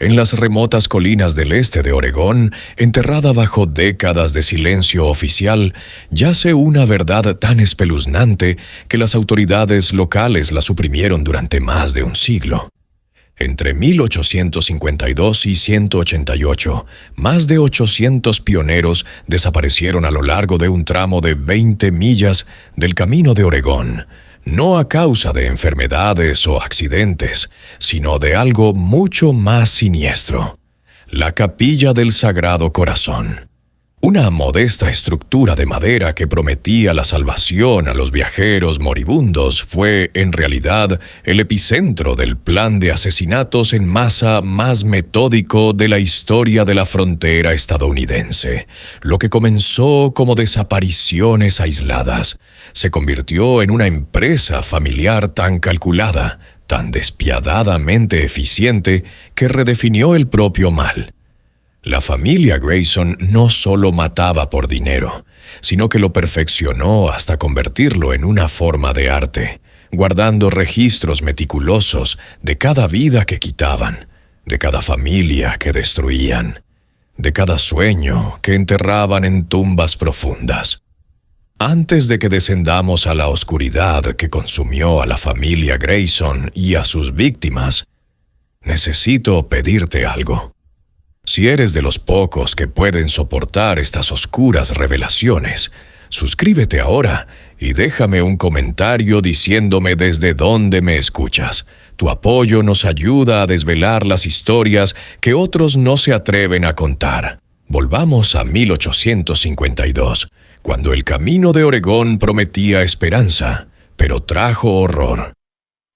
En las remotas colinas del este de Oregón, enterrada bajo décadas de silencio oficial, yace una verdad tan espeluznante que las autoridades locales la suprimieron durante más de un siglo. Entre 1852 y 188, más de 800 pioneros desaparecieron a lo largo de un tramo de 20 millas del Camino de Oregón, no a causa de enfermedades o accidentes, sino de algo mucho más siniestro: la Capilla del Sagrado Corazón. Una modesta estructura de madera que prometía la salvación a los viajeros moribundos fue, en realidad, el epicentro del plan de asesinatos en masa más metódico de la historia de la frontera estadounidense. Lo que comenzó como desapariciones aisladas se convirtió en una empresa familiar tan calculada, tan despiadadamente eficiente, que redefinió el propio mal. La familia Grayson no solo mataba por dinero, sino que lo perfeccionó hasta convertirlo en una forma de arte, guardando registros meticulosos de cada vida que quitaban, de cada familia que destruían, de cada sueño que enterraban en tumbas profundas. Antes de que descendamos a la oscuridad que consumió a la familia Grayson y a sus víctimas, necesito pedirte algo. Si eres de los pocos que pueden soportar estas oscuras revelaciones, suscríbete ahora y déjame un comentario diciéndome desde dónde me escuchas. Tu apoyo nos ayuda a desvelar las historias que otros no se atreven a contar. Volvamos a 1852, cuando el Camino de Oregón prometía esperanza, pero trajo horror.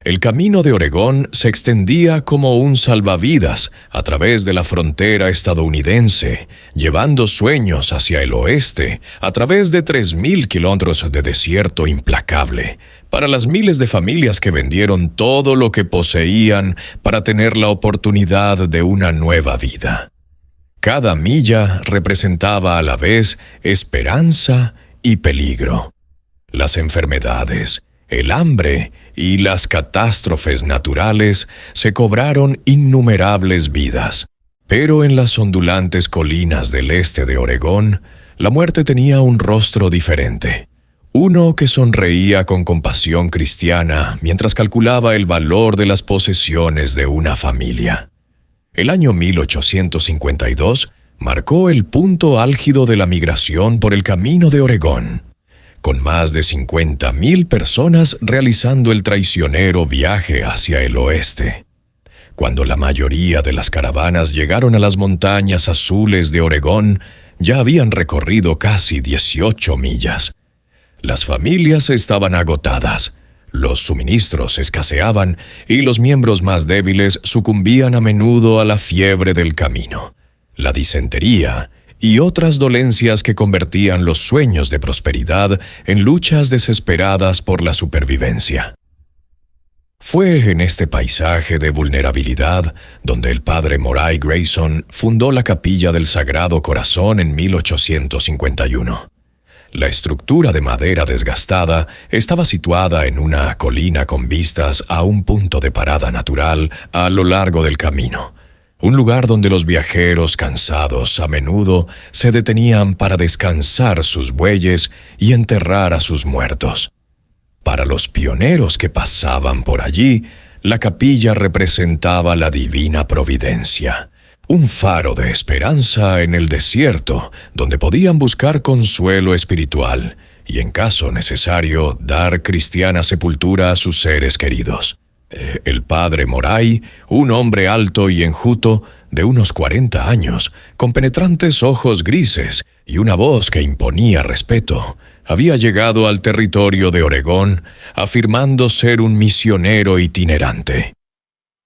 El Camino de Oregón se extendía como un salvavidas a través de la frontera estadounidense, llevando sueños hacia el oeste a través de 3,000 kilómetros de desierto implacable, para las miles de familias que vendieron todo lo que poseían para tener la oportunidad de una nueva vida. Cada milla representaba a la vez esperanza y peligro. Las enfermedades, el hambre y las catástrofes naturales se cobraron innumerables vidas. Pero en las ondulantes colinas del este de Oregón, la muerte tenía un rostro diferente. Uno que sonreía con compasión cristiana mientras calculaba el valor de las posesiones de una familia. El año 1852 marcó el punto álgido de la migración por el Camino de Oregón, con más de 50,000 personas realizando el traicionero viaje hacia el oeste. Cuando la mayoría de las caravanas llegaron a las montañas azules de Oregón, ya habían recorrido casi 18 millas. Las familias estaban agotadas, los suministros escaseaban y los miembros más débiles sucumbían a menudo a la fiebre del camino, la disentería y otras dolencias que convertían los sueños de prosperidad en luchas desesperadas por la supervivencia. Fue en este paisaje de vulnerabilidad donde el padre Moray Grayson fundó la Capilla del Sagrado Corazón en 1851. La estructura de madera desgastada estaba situada en una colina con vistas a un punto de parada natural a lo largo del camino, un lugar donde los viajeros cansados a menudo se detenían para descansar sus bueyes y enterrar a sus muertos. Para los pioneros que pasaban por allí, la capilla representaba la divina providencia, un faro de esperanza en el desierto donde podían buscar consuelo espiritual y, en caso necesario, dar cristiana sepultura a sus seres queridos. El padre Moray, un hombre alto y enjuto, de unos 40 años, con penetrantes ojos grises y una voz que imponía respeto, había llegado al territorio de Oregón afirmando ser un misionero itinerante.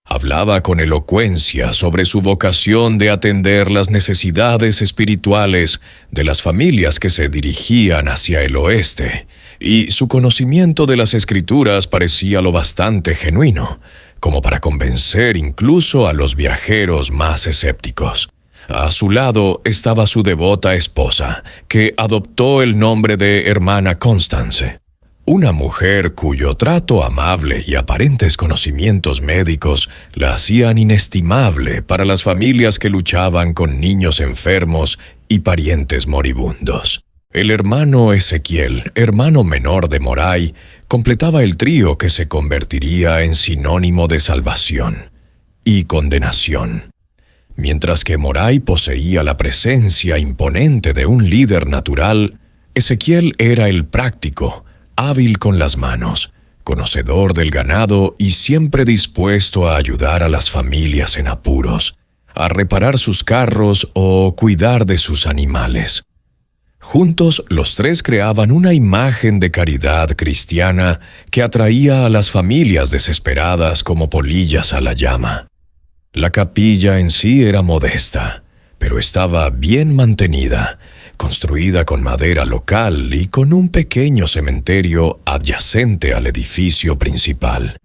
Hablaba con elocuencia sobre su vocación de atender las necesidades espirituales de las familias que se dirigían hacia el oeste, y su conocimiento de las Escrituras parecía lo bastante genuino como para convencer incluso a los viajeros más escépticos. A su lado estaba su devota esposa, que adoptó el nombre de hermana Constance. Una mujer cuyo trato amable y aparentes conocimientos médicos la hacían inestimable para las familias que luchaban con niños enfermos y parientes moribundos. El hermano Ezequiel, hermano menor de Moray, completaba el trío que se convertiría en sinónimo de salvación y condenación. Mientras que Moray poseía la presencia imponente de un líder natural, Ezequiel era el práctico, hábil con las manos, conocedor del ganado y siempre dispuesto a ayudar a las familias en apuros, a reparar sus carros o cuidar de sus animales. Juntos, los tres creaban una imagen de caridad cristiana que atraía a las familias desesperadas como polillas a la llama. La capilla en sí era modesta, pero estaba bien mantenida, construida con madera local y con un pequeño cementerio adyacente al edificio principal.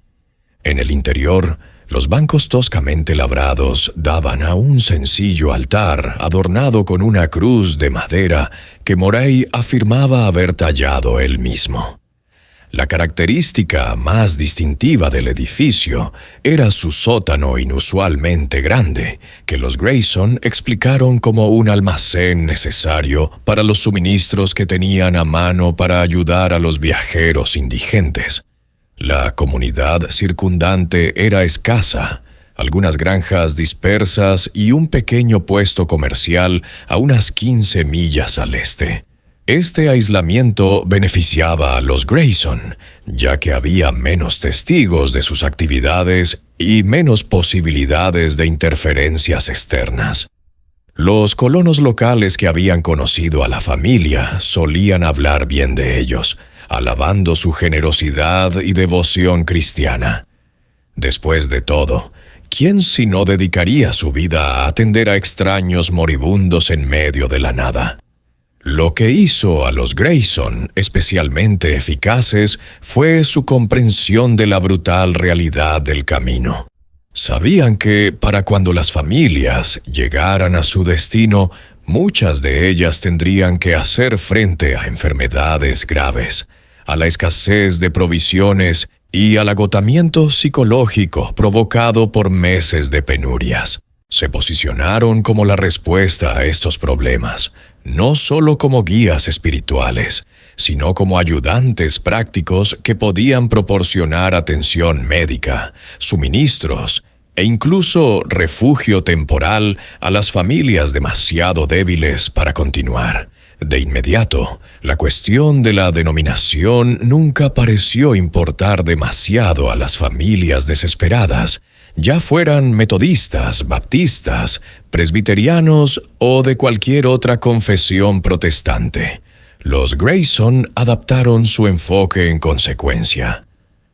En el interior, los bancos toscamente labrados daban a un sencillo altar adornado con una cruz de madera que Moray afirmaba haber tallado él mismo. La característica más distintiva del edificio era su sótano inusualmente grande, que los Grayson explicaron como un almacén necesario para los suministros que tenían a mano para ayudar a los viajeros indigentes. La comunidad circundante era escasa, algunas granjas dispersas y un pequeño puesto comercial a unas 15 millas al este. Este aislamiento beneficiaba a los Grayson, ya que había menos testigos de sus actividades y menos posibilidades de interferencias externas. Los colonos locales que habían conocido a la familia solían hablar bien de ellos, alabando su generosidad y devoción cristiana. Después de todo, ¿quién si no dedicaría su vida a atender a extraños moribundos en medio de la nada? Lo que hizo a los Grayson especialmente eficaces fue su comprensión de la brutal realidad del camino. Sabían que, para cuando las familias llegaran a su destino, muchas de ellas tendrían que hacer frente a enfermedades graves, a la escasez de provisiones y al agotamiento psicológico provocado por meses de penurias. Se posicionaron como la respuesta a estos problemas, no solo como guías espirituales, sino como ayudantes prácticos que podían proporcionar atención médica, suministros e incluso refugio temporal a las familias demasiado débiles para continuar. De inmediato, la cuestión de la denominación nunca pareció importar demasiado a las familias desesperadas, ya fueran metodistas, baptistas, presbiterianos o de cualquier otra confesión protestante. Los Grayson adaptaron su enfoque en consecuencia.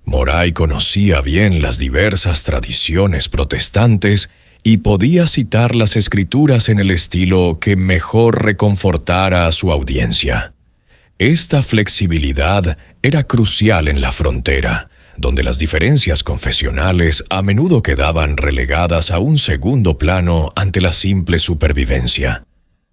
Moray conocía bien las diversas tradiciones protestantes y podía citar las escrituras en el estilo que mejor reconfortara a su audiencia. Esta flexibilidad era crucial en la frontera, donde las diferencias confesionales a menudo quedaban relegadas a un segundo plano ante la simple supervivencia.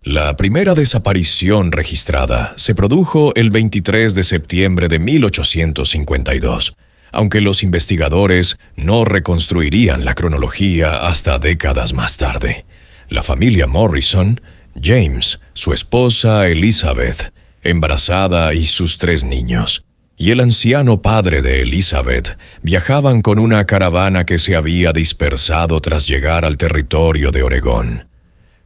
La primera desaparición registrada se produjo el 23 de septiembre de 1852, aunque los investigadores no reconstruirían la cronología hasta décadas más tarde. La familia Morrison, James, su esposa Elizabeth, embarazada y sus 3 niños, y el anciano padre de Elizabeth viajaban con una caravana que se había dispersado tras llegar al territorio de Oregón.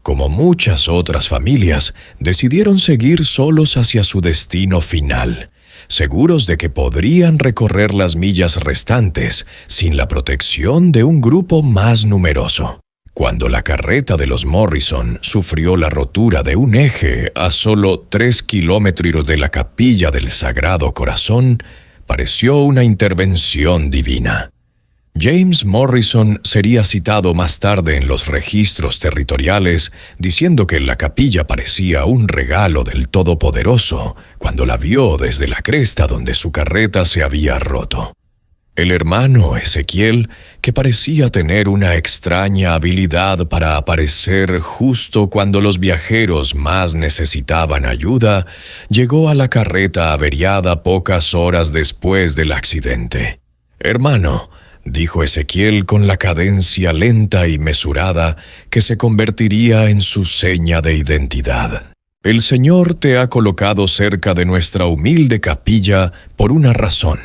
Como muchas otras familias, decidieron seguir solos hacia su destino final, seguros de que podrían recorrer las millas restantes sin la protección de un grupo más numeroso. Cuando la carreta de los Morrison sufrió la rotura de un eje a solo 3 kilómetros de la capilla del Sagrado Corazón, pareció una intervención divina. James Morrison sería citado más tarde en los registros territoriales diciendo que la capilla parecía un regalo del Todopoderoso cuando la vio desde la cresta donde su carreta se había roto. El hermano Ezequiel, que parecía tener una extraña habilidad para aparecer justo cuando los viajeros más necesitaban ayuda, llegó a la carreta averiada pocas horas después del accidente. «Hermano», dijo Ezequiel con la cadencia lenta y mesurada que se convertiría en su seña de identidad, «el Señor te ha colocado cerca de nuestra humilde capilla por una razón.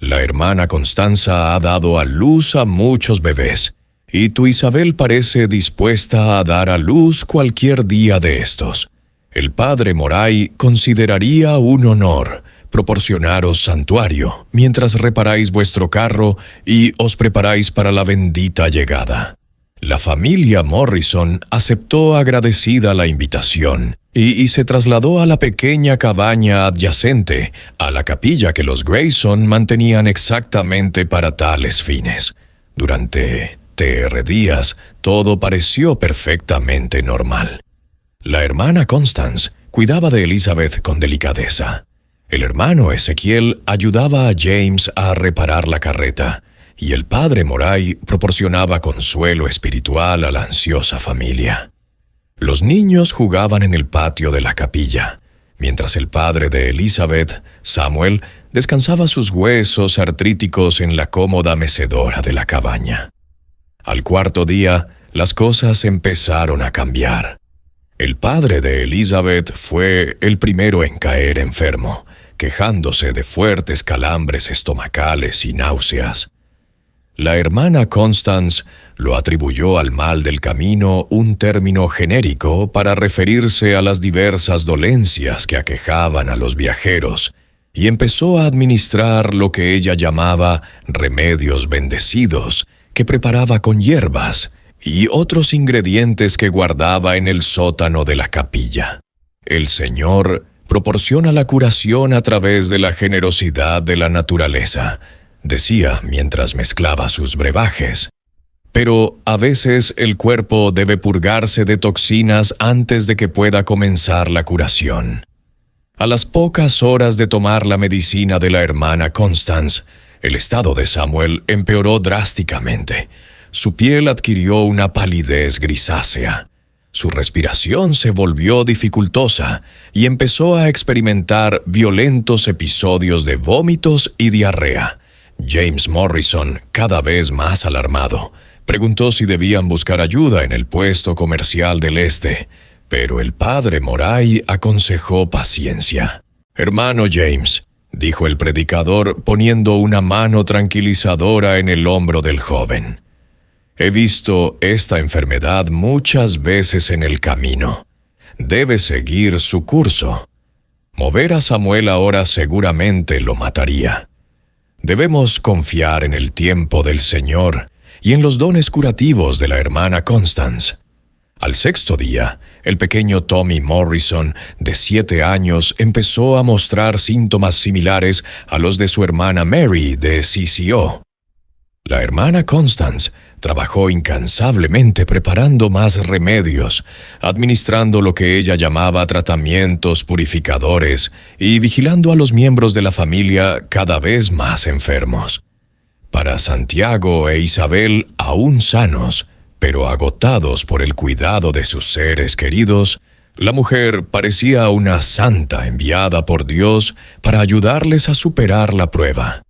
La hermana Constanza ha dado a luz a muchos bebés, y tu Isabel parece dispuesta a dar a luz cualquier día de estos. El padre Moray consideraría un honor proporcionaros santuario mientras reparáis vuestro carro y os preparáis para la bendita llegada». La familia Morrison aceptó agradecida la invitación y se trasladó a la pequeña cabaña adyacente a la capilla que los Grayson mantenían exactamente para tales fines. Durante días, todo pareció perfectamente normal. La hermana Constance cuidaba de Elizabeth con delicadeza. El hermano Ezequiel ayudaba a James a reparar la carreta, y el padre Moray proporcionaba consuelo espiritual a la ansiosa familia. Los niños jugaban en el patio de la capilla, mientras el padre de Elizabeth, Samuel, descansaba sus huesos artríticos en la cómoda mecedora de la cabaña. Al cuarto día, las cosas empezaron a cambiar. El padre de Elizabeth fue el primero en caer enfermo, quejándose de fuertes calambres estomacales y náuseas. La hermana Constance lo atribuyó al mal del camino, un término genérico para referirse a las diversas dolencias que aquejaban a los viajeros, y empezó a administrar lo que ella llamaba remedios bendecidos, que preparaba con hierbas y otros ingredientes que guardaba en el sótano de la capilla. El Señor proporciona la curación a través de la generosidad de la naturaleza, decía mientras mezclaba sus brebajes. Pero a veces el cuerpo debe purgarse de toxinas antes de que pueda comenzar la curación. A las pocas horas de tomar la medicina de la hermana Constance, el estado de Samuel empeoró drásticamente. Su piel adquirió una palidez grisácea. Su respiración se volvió dificultosa y empezó a experimentar violentos episodios de vómitos y diarrea. James Morrison, cada vez más alarmado, preguntó si debían buscar ayuda en el puesto comercial del este, pero el padre Moray aconsejó paciencia. «Hermano James», dijo el predicador poniendo una mano tranquilizadora en el hombro del joven, «he visto esta enfermedad muchas veces en el camino. Debe seguir su curso. Mover a Samuel ahora seguramente lo mataría. Debemos confiar en el tiempo del Señor y en los dones curativos de la hermana Constance». Al sexto día, el pequeño Tommy Morrison, de 7 años, empezó a mostrar síntomas similares a los de su hermana Mary de CCO. La hermana Constance trabajó incansablemente preparando más remedios, administrando lo que ella llamaba tratamientos purificadores y vigilando a los miembros de la familia cada vez más enfermos. Para Santiago e Isabel, aún sanos, pero agotados por el cuidado de sus seres queridos, la mujer parecía una santa enviada por Dios para ayudarles a superar la prueba.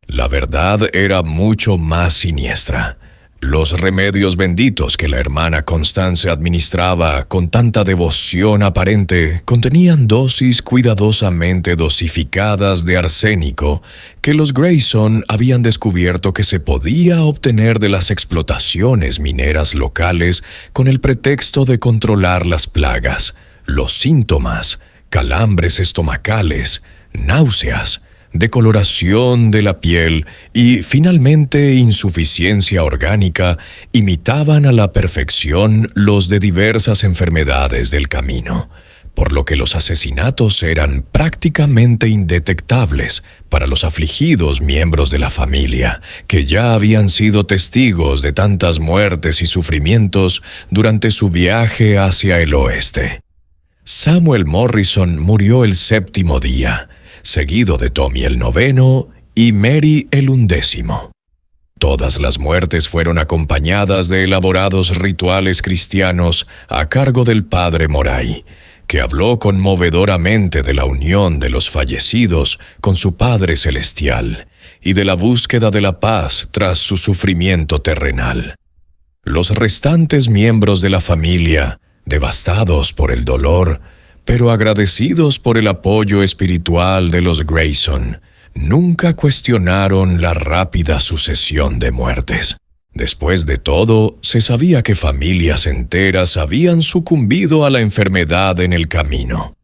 La verdad era mucho más siniestra. Los remedios benditos que la hermana Constance administraba con tanta devoción aparente contenían dosis cuidadosamente dosificadas de arsénico que los Grayson habían descubierto que se podía obtener de las explotaciones mineras locales con el pretexto de controlar las plagas, los síntomas, calambres estomacales, náuseas, decoloración de la piel y, finalmente, insuficiencia orgánica imitaban a la perfección los de diversas enfermedades del camino, por lo que los asesinatos eran prácticamente indetectables para los afligidos miembros de la familia, que ya habían sido testigos de tantas muertes y sufrimientos durante su viaje hacia el oeste. Samuel Morrison murió el 7º día, seguido de Tommy el 9º y Mary el 11. Todas las muertes fueron acompañadas de elaborados rituales cristianos a cargo del padre Moray, que habló conmovedoramente de la unión de los fallecidos con su Padre Celestial y de la búsqueda de la paz tras su sufrimiento terrenal. Los restantes miembros de la familia, devastados por el dolor, pero agradecidos por el apoyo espiritual de los Grayson, nunca cuestionaron la rápida sucesión de muertes. Después de todo, se sabía que familias enteras habían sucumbido a la enfermedad en el camino.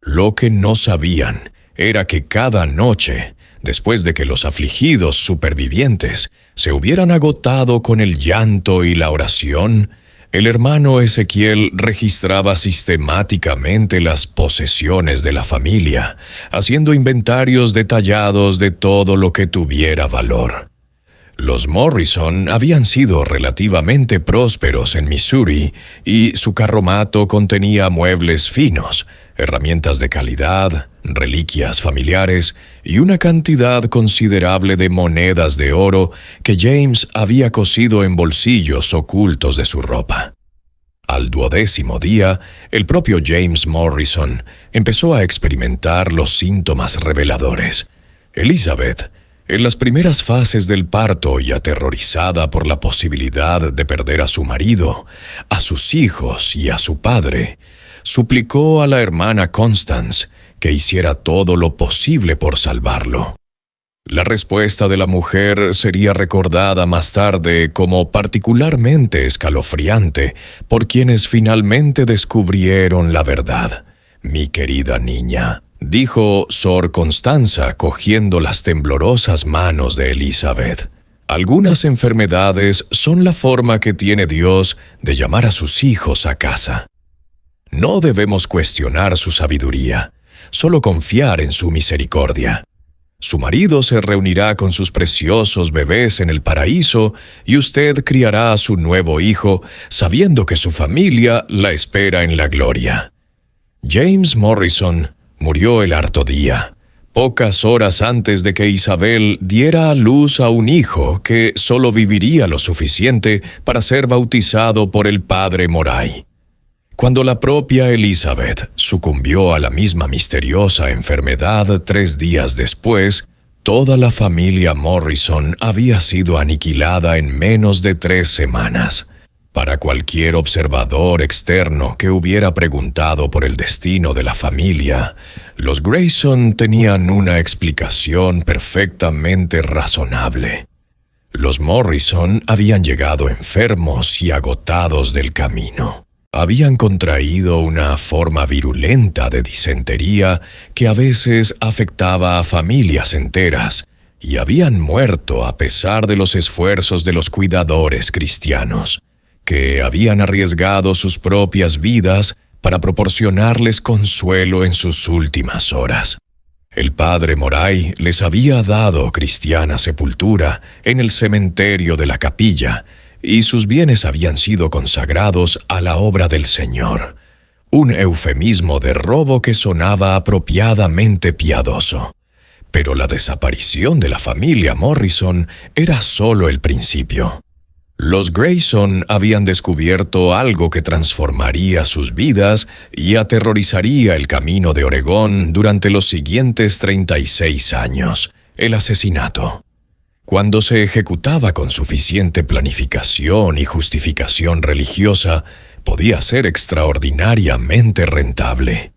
Lo que no sabían era que cada noche, después de que los afligidos supervivientes se hubieran agotado con el llanto y la oración, el hermano Ezequiel registraba sistemáticamente las posesiones de la familia, haciendo inventarios detallados de todo lo que tuviera valor. Los Morrison habían sido relativamente prósperos en Missouri y su carromato contenía muebles finos, herramientas de calidad, reliquias familiares y una cantidad considerable de monedas de oro que James había cosido en bolsillos ocultos de su ropa. Al 12º día, el propio James Morrison empezó a experimentar los síntomas reveladores. Elizabeth, en las primeras fases del parto y aterrorizada por la posibilidad de perder a su marido, a sus hijos y a su padre, suplicó a la hermana Constance que hiciera todo lo posible por salvarlo. La respuesta de la mujer sería recordada más tarde como particularmente escalofriante por quienes finalmente descubrieron la verdad. «Mi querida niña», dijo Sor Constanza cogiendo las temblorosas manos de Elizabeth, «algunas enfermedades son la forma que tiene Dios de llamar a sus hijos a casa. No debemos cuestionar su sabiduría, solo confiar en su misericordia. Su marido se reunirá con sus preciosos bebés en el paraíso y usted criará a su nuevo hijo sabiendo que su familia la espera en la gloria». James Morrison murió el harto día, pocas horas antes de que Isabel diera a luz a un hijo que solo viviría lo suficiente para ser bautizado por el padre Moray. Cuando la propia Elizabeth sucumbió a la misma misteriosa enfermedad 3 días después, toda la familia Morrison había sido aniquilada en menos de 3 semanas. Para cualquier observador externo que hubiera preguntado por el destino de la familia, los Grayson tenían una explicación perfectamente razonable. Los Morrison habían llegado enfermos y agotados del camino. Habían contraído una forma virulenta de disentería que a veces afectaba a familias enteras y habían muerto a pesar de los esfuerzos de los cuidadores cristianos, que habían arriesgado sus propias vidas para proporcionarles consuelo en sus últimas horas. El padre Moray les había dado cristiana sepultura en el cementerio de la capilla, y sus bienes habían sido consagrados a la obra del Señor, un eufemismo de robo que sonaba apropiadamente piadoso. Pero la desaparición de la familia Morrison era solo el principio. Los Grayson habían descubierto algo que transformaría sus vidas y aterrorizaría el camino de Oregón durante los siguientes 36 años: el asesinato. Cuando se ejecutaba con suficiente planificación y justificación religiosa, podía ser extraordinariamente rentable.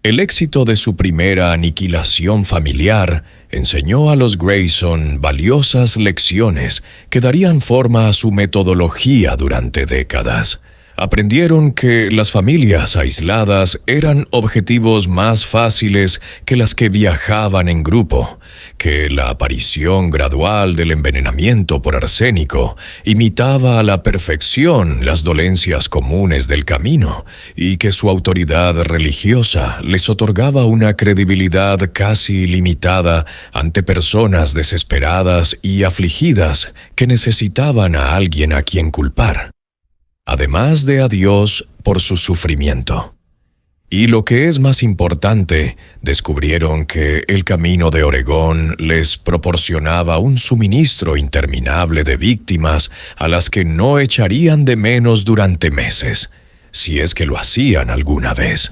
El éxito de su primera aniquilación familiar enseñó a los Grayson valiosas lecciones que darían forma a su metodología durante décadas. Aprendieron que las familias aisladas eran objetivos más fáciles que las que viajaban en grupo, que la aparición gradual del envenenamiento por arsénico imitaba a la perfección las dolencias comunes del camino y que su autoridad religiosa les otorgaba una credibilidad casi ilimitada ante personas desesperadas y afligidas que necesitaban a alguien a quien culpar, además de a Dios por su sufrimiento. Y lo que es más importante, descubrieron que el camino de Oregón les proporcionaba un suministro interminable de víctimas a las que no echarían de menos durante meses, si es que lo hacían alguna vez.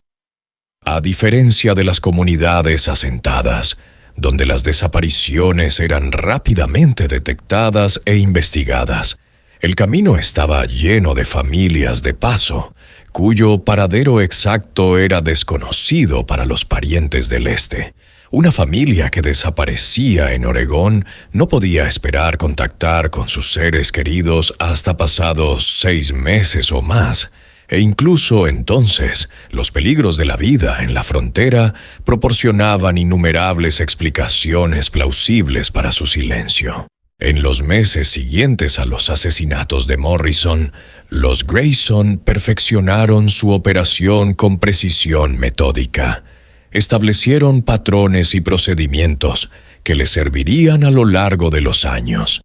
A diferencia de las comunidades asentadas, donde las desapariciones eran rápidamente detectadas e investigadas, el camino estaba lleno de familias de paso, cuyo paradero exacto era desconocido para los parientes del este. Una familia que desaparecía en Oregón no podía esperar contactar con sus seres queridos hasta pasados 6 meses o más, e incluso entonces los peligros de la vida en la frontera proporcionaban innumerables explicaciones plausibles para su silencio. En los meses siguientes a los asesinatos de Morrison, los Grayson perfeccionaron su operación con precisión metódica. Establecieron patrones y procedimientos que les servirían a lo largo de los años.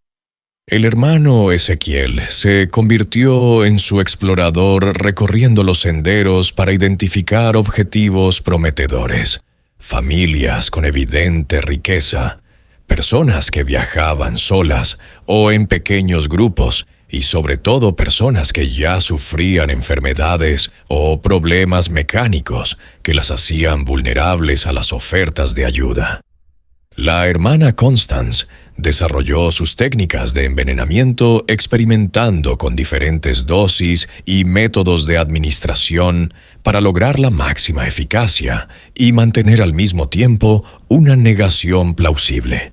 El hermano Ezequiel se convirtió en su explorador recorriendo los senderos para identificar objetivos prometedores, familias con evidente riqueza, personas que viajaban solas o en pequeños grupos y sobre todo personas que ya sufrían enfermedades o problemas mecánicos que las hacían vulnerables a las ofertas de ayuda. La hermana Constance desarrolló sus técnicas de envenenamiento experimentando con diferentes dosis y métodos de administración para lograr la máxima eficacia y mantener al mismo tiempo una negación plausible.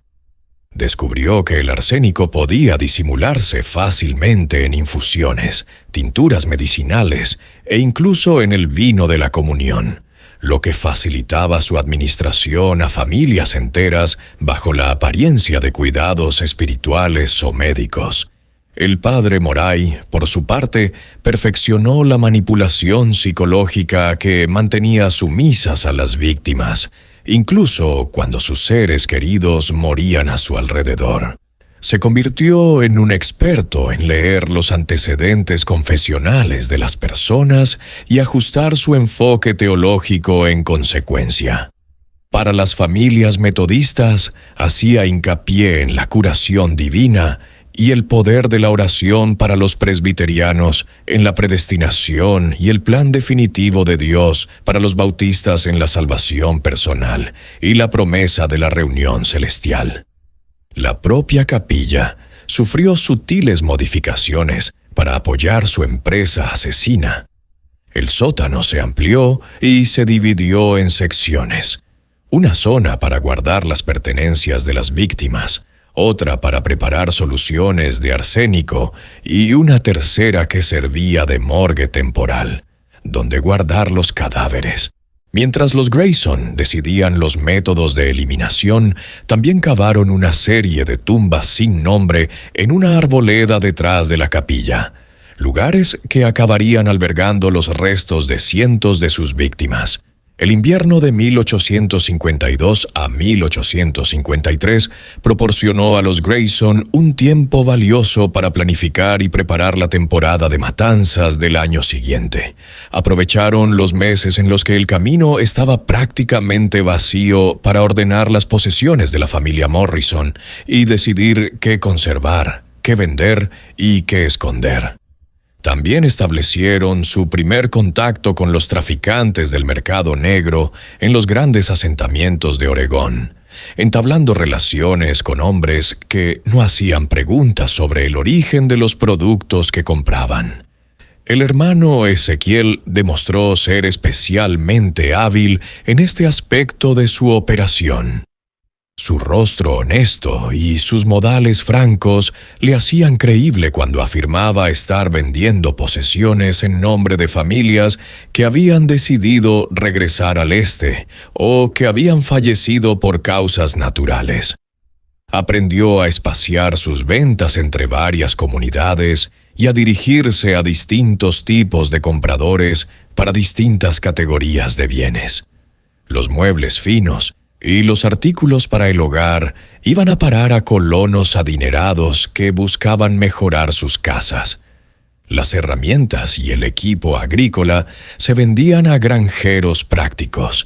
Descubrió que el arsénico podía disimularse fácilmente en infusiones, tinturas medicinales e incluso en el vino de la comunión, lo que facilitaba su administración a familias enteras bajo la apariencia de cuidados espirituales o médicos. El padre Moray, por su parte, perfeccionó la manipulación psicológica que mantenía sumisas a las víctimas, incluso cuando sus seres queridos morían a su alrededor. Se convirtió en un experto en leer los antecedentes confesionales de las personas y ajustar su enfoque teológico en consecuencia. Para las familias metodistas, hacía hincapié en la curación divina y el poder de la oración. Para los presbiterianos, en la predestinación y el plan definitivo de Dios. Para los bautistas, en la salvación personal y la promesa de la reunión celestial. La propia capilla sufrió sutiles modificaciones para apoyar su empresa asesina. El sótano se amplió y se dividió en secciones. Una zona para guardar las pertenencias de las víctimas, otra para preparar soluciones de arsénico y una tercera que servía de morgue temporal, donde guardar los cadáveres. Mientras los Grayson decidían los métodos de eliminación, también cavaron una serie de tumbas sin nombre en una arboleda detrás de la capilla, lugares que acabarían albergando los restos de cientos de sus víctimas. El invierno de 1852 a 1853 proporcionó a los Grayson un tiempo valioso para planificar y preparar la temporada de matanzas del año siguiente. Aprovecharon los meses en los que el camino estaba prácticamente vacío para ordenar las posesiones de la familia Morrison y decidir qué conservar, qué vender y qué esconder. También establecieron su primer contacto con los traficantes del mercado negro en los grandes asentamientos de Oregón, entablando relaciones con hombres que no hacían preguntas sobre el origen de los productos que compraban. El hermano Ezequiel demostró ser especialmente hábil en este aspecto de su operación. Su rostro honesto y sus modales francos le hacían creíble cuando afirmaba estar vendiendo posesiones en nombre de familias que habían decidido regresar al este o que habían fallecido por causas naturales. Aprendió a espaciar sus ventas entre varias comunidades y a dirigirse a distintos tipos de compradores para distintas categorías de bienes. Los muebles finos y los artículos para el hogar iban a parar a colonos adinerados que buscaban mejorar sus casas. Las herramientas y el equipo agrícola se vendían a granjeros prácticos.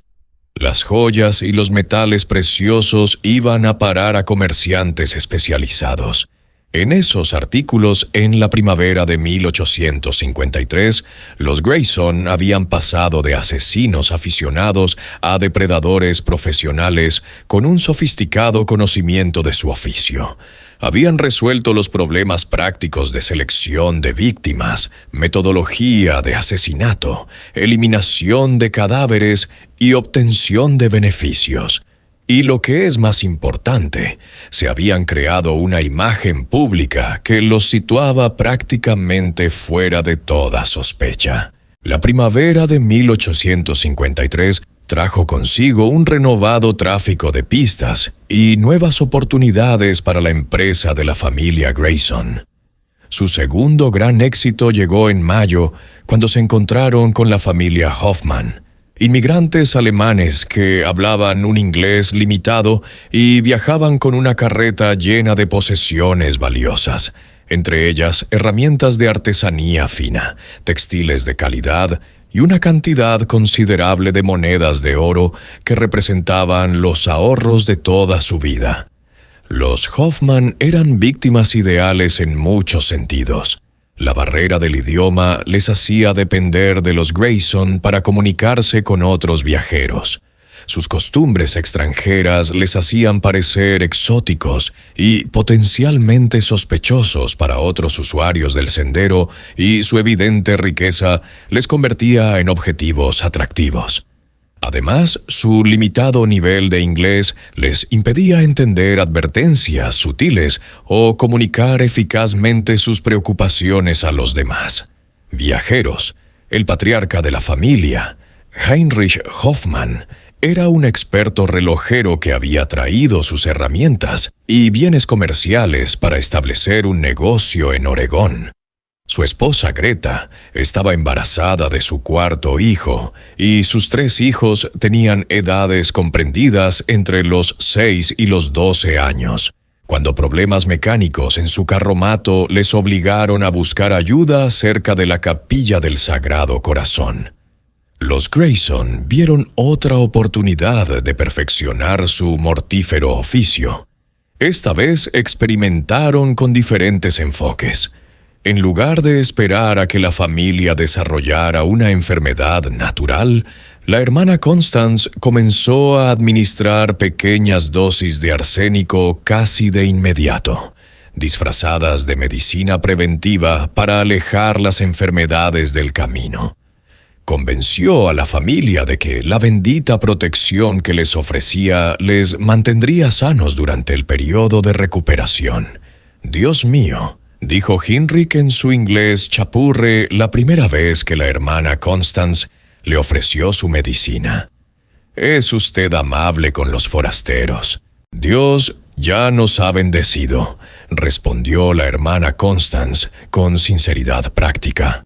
Las joyas y los metales preciosos iban a parar a comerciantes especializados. En esos artículos, en la primavera de 1853, los Grayson habían pasado de asesinos aficionados a depredadores profesionales con un sofisticado conocimiento de su oficio. Habían resuelto los problemas prácticos de selección de víctimas, metodología de asesinato, eliminación de cadáveres y obtención de beneficios. Y lo que es más importante, se habían creado una imagen pública que los situaba prácticamente fuera de toda sospecha. La primavera de 1853 trajo consigo un renovado tráfico de pistas y nuevas oportunidades para la empresa de la familia Grayson. Su segundo gran éxito llegó en mayo, cuando se encontraron con la familia Hoffman, inmigrantes alemanes que hablaban un inglés limitado y viajaban con una carreta llena de posesiones valiosas, entre ellas herramientas de artesanía fina, textiles de calidad y una cantidad considerable de monedas de oro que representaban los ahorros de toda su vida. Los Hoffman eran víctimas ideales en muchos sentidos. La barrera del idioma les hacía depender de los Grayson para comunicarse con otros viajeros. Sus costumbres extranjeras les hacían parecer exóticos y potencialmente sospechosos para otros usuarios del sendero, y su evidente riqueza les convertía en objetivos atractivos. Además, su limitado nivel de inglés les impedía entender advertencias sutiles o comunicar eficazmente sus preocupaciones a los demás. Viajeros, el patriarca de la familia, Heinrich Hoffmann, era un experto relojero que había traído sus herramientas y bienes comerciales para establecer un negocio en Oregón. Su esposa Greta estaba embarazada de su cuarto hijo, y sus 3 hijos tenían edades comprendidas entre los 6 y los 12 años, cuando problemas mecánicos en su carromato les obligaron a buscar ayuda cerca de la capilla del Sagrado Corazón. Los Grayson vieron otra oportunidad de perfeccionar su mortífero oficio. Esta vez experimentaron con diferentes enfoques. En lugar de esperar a que la familia desarrollara una enfermedad natural, la hermana Constance comenzó a administrar pequeñas dosis de arsénico casi de inmediato, disfrazadas de medicina preventiva para alejar las enfermedades del camino. Convenció a la familia de que la bendita protección que les ofrecía les mantendría sanos durante el periodo de recuperación. «Dios mío», dijo Heinrich en su inglés chapurre la primera vez que la hermana Constance le ofreció su medicina. «Es usted amable con los forasteros. Dios ya nos ha bendecido», respondió la hermana Constance con sinceridad práctica.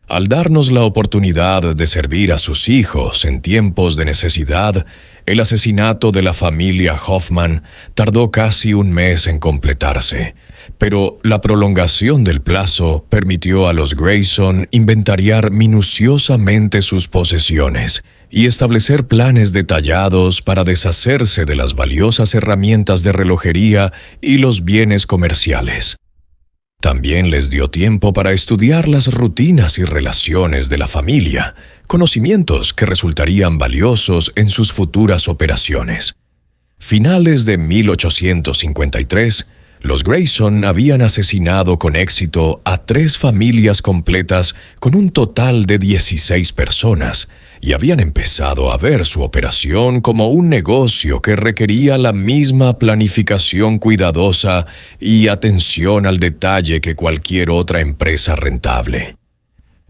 Al darnos la oportunidad de servir a sus hijos en tiempos de necesidad, el asesinato de la familia Hoffman tardó casi un mes en completarse, pero la prolongación del plazo permitió a los Grayson inventariar minuciosamente sus posesiones y establecer planes detallados para deshacerse de las valiosas herramientas de relojería y los bienes comerciales. También les dio tiempo para estudiar las rutinas y relaciones de la familia, conocimientos que resultarían valiosos en sus futuras operaciones. Finales de 1853, los Grayson habían asesinado con éxito a 3 familias completas con un total de 16 personas, y habían empezado a ver su operación como un negocio que requería la misma planificación cuidadosa y atención al detalle que cualquier otra empresa rentable.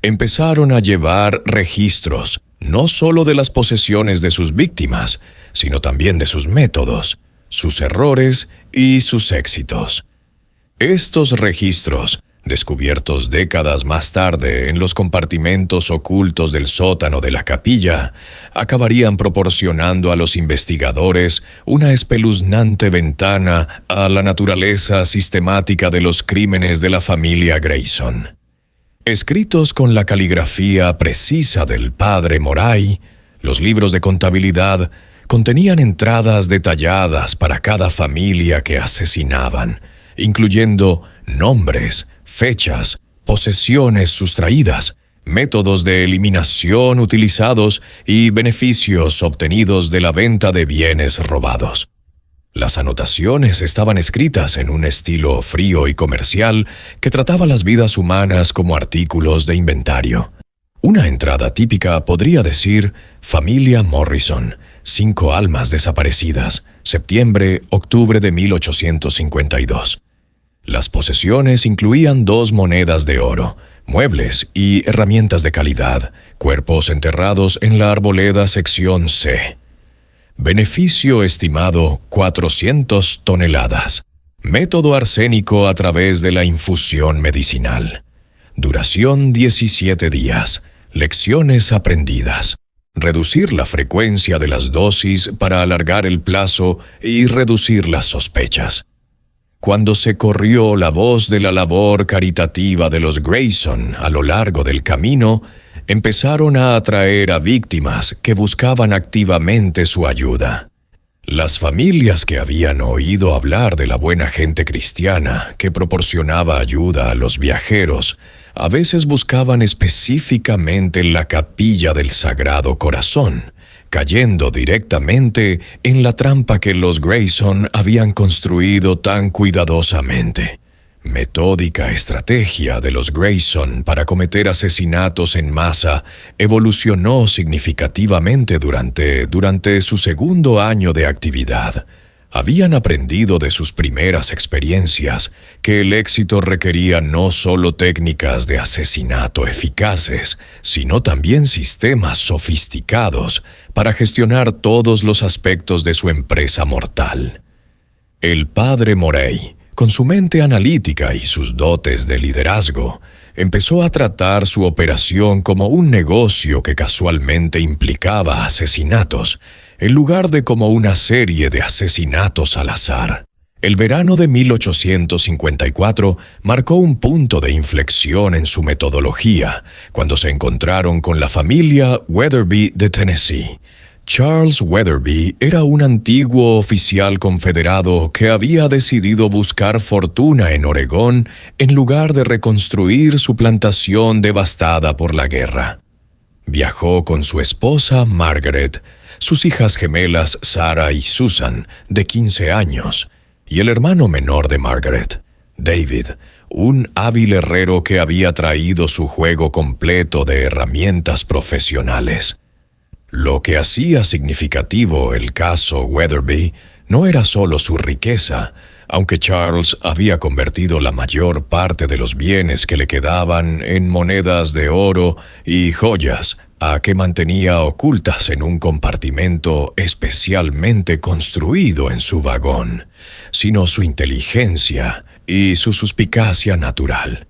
Empezaron a llevar registros, no solo de las posesiones de sus víctimas, sino también de sus métodos, sus errores y sus éxitos. Estos registros, descubiertos décadas más tarde en los compartimentos ocultos del sótano de la capilla, acabarían proporcionando a los investigadores una espeluznante ventana a la naturaleza sistemática de los crímenes de la familia Grayson. Escritos con la caligrafía precisa del padre Moray, los libros de contabilidad contenían entradas detalladas para cada familia que asesinaban, incluyendo nombres, fechas, posesiones sustraídas, métodos de eliminación utilizados y beneficios obtenidos de la venta de bienes robados. Las anotaciones estaban escritas en un estilo frío y comercial que trataba las vidas humanas como artículos de inventario. Una entrada típica podría decir: Familia Morrison, 5 almas desaparecidas, septiembre-octubre de 1852. Las posesiones incluían 2 monedas de oro, muebles y herramientas de calidad, cuerpos enterrados en la arboleda sección C. Beneficio estimado 400 toneladas. Método arsénico a través de la infusión medicinal. Duración 17 días. Lecciones aprendidas. Reducir la frecuencia de las dosis para alargar el plazo y reducir las sospechas. Cuando se corrió la voz de la labor caritativa de los Grayson a lo largo del camino, empezaron a atraer a víctimas que buscaban activamente su ayuda. Las familias que habían oído hablar de la buena gente cristiana que proporcionaba ayuda a los viajeros, a veces buscaban específicamente la capilla del Sagrado Corazón, cayendo directamente en la trampa que los Grayson habían construido tan cuidadosamente. Metódica estrategia de los Grayson para cometer asesinatos en masa evolucionó significativamente durante su segundo año de actividad. Habían aprendido de sus primeras experiencias que el éxito requería no solo técnicas de asesinato eficaces, sino también sistemas sofisticados para gestionar todos los aspectos de su empresa mortal. El padre Moray, con su mente analítica y sus dotes de liderazgo, empezó a tratar su operación como un negocio que casualmente implicaba asesinatos, en lugar de como una serie de asesinatos al azar. El verano de 1854 marcó un punto de inflexión en su metodología, cuando se encontraron con la familia Weatherby de Tennessee. Charles Weatherby era un antiguo oficial confederado que había decidido buscar fortuna en Oregón en lugar de reconstruir su plantación devastada por la guerra. Viajó con su esposa Margaret, sus hijas gemelas Sarah y Susan, de 15 años, y el hermano menor de Margaret, David, un hábil herrero que había traído su juego completo de herramientas profesionales. Lo que hacía significativo el caso Weatherby no era solo su riqueza, aunque Charles había convertido la mayor parte de los bienes que le quedaban en monedas de oro y joyas, a que mantenía ocultas en un compartimento especialmente construido en su vagón, sino su inteligencia y su suspicacia natural.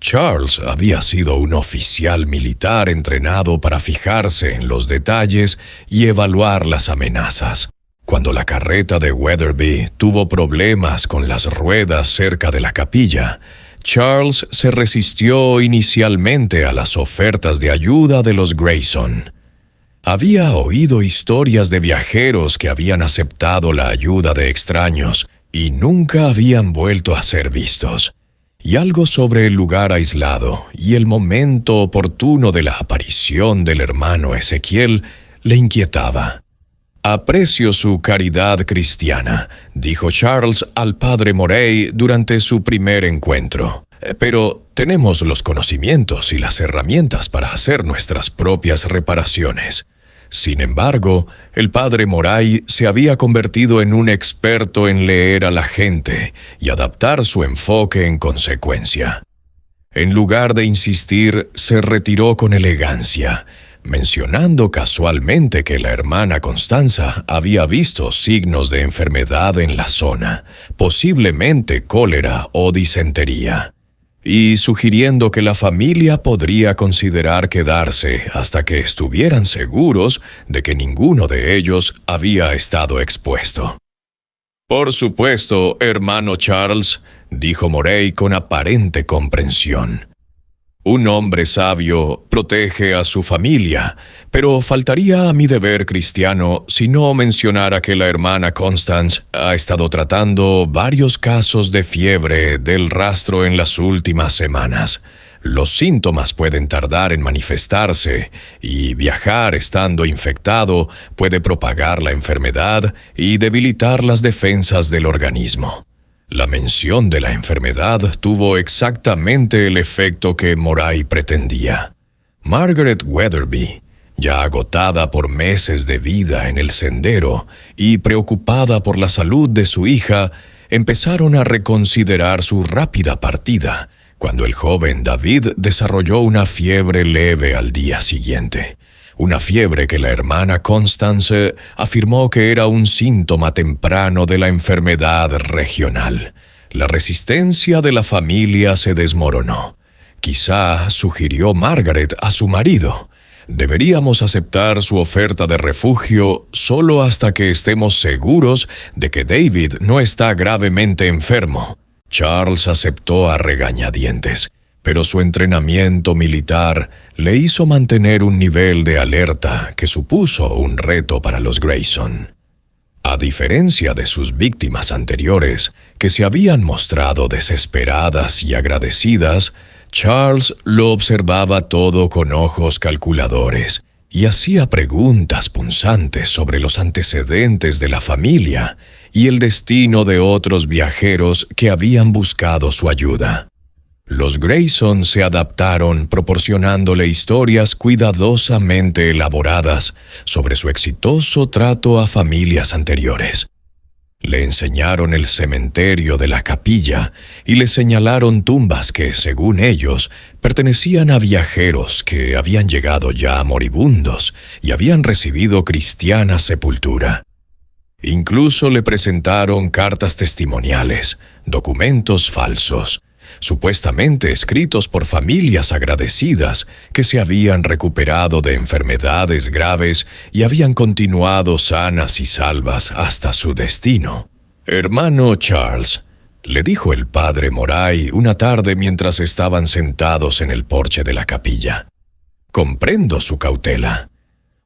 Charles había sido un oficial militar entrenado para fijarse en los detalles y evaluar las amenazas. Cuando la carreta de Weatherby tuvo problemas con las ruedas cerca de la capilla, Charles se resistió inicialmente a las ofertas de ayuda de los Grayson. Había oído historias de viajeros que habían aceptado la ayuda de extraños y nunca habían vuelto a ser vistos. Y algo sobre el lugar aislado y el momento oportuno de la aparición del hermano Ezequiel le inquietaba. «Aprecio su caridad cristiana», dijo Charles al padre Moray durante su primer encuentro. «Pero tenemos los conocimientos y las herramientas para hacer nuestras propias reparaciones». Sin embargo, el padre Moray se había convertido en un experto en leer a la gente y adaptar su enfoque en consecuencia. En lugar de insistir, se retiró con elegancia, mencionando casualmente que la hermana Constanza había visto signos de enfermedad en la zona, posiblemente cólera o disentería, y sugiriendo que la familia podría considerar quedarse hasta que estuvieran seguros de que ninguno de ellos había estado expuesto. «Por supuesto, hermano Charles», dijo Moray con aparente comprensión. Un hombre sabio protege a su familia, pero faltaría a mi deber cristiano si no mencionara que la hermana Constance ha estado tratando varios casos de fiebre del rastro en las últimas semanas. Los síntomas pueden tardar en manifestarse y viajar estando infectado puede propagar la enfermedad y debilitar las defensas del organismo. La mención de la enfermedad tuvo exactamente el efecto que Moray pretendía. Margaret Weatherby, ya agotada por meses de vida en el sendero y preocupada por la salud de su hija, empezaron a reconsiderar su rápida partida, cuando el joven David desarrolló una fiebre leve al día siguiente. Una fiebre que la hermana Constance afirmó que era un síntoma temprano de la enfermedad regional. La resistencia de la familia se desmoronó. Quizá sugirió Margaret a su marido: deberíamos aceptar su oferta de refugio solo hasta que estemos seguros de que David no está gravemente enfermo. Charles aceptó a regañadientes, pero su entrenamiento militar le hizo mantener un nivel de alerta que supuso un reto para los Grayson. A diferencia de sus víctimas anteriores, que se habían mostrado desesperadas y agradecidas, Charles lo observaba todo con ojos calculadores y hacía preguntas punzantes sobre los antecedentes de la familia y el destino de otros viajeros que habían buscado su ayuda. Los Grayson se adaptaron proporcionándole historias cuidadosamente elaboradas sobre su exitoso trato a familias anteriores. Le enseñaron el cementerio de la capilla y le señalaron tumbas que, según ellos, pertenecían a viajeros que habían llegado ya moribundos y habían recibido cristiana sepultura. Incluso le presentaron cartas testimoniales, documentos falsos, supuestamente escritos por familias agradecidas que se habían recuperado de enfermedades graves y habían continuado sanas y salvas hasta su destino. «Hermano Charles», le dijo el padre Moray una tarde mientras estaban sentados en el porche de la capilla, «comprendo su cautela.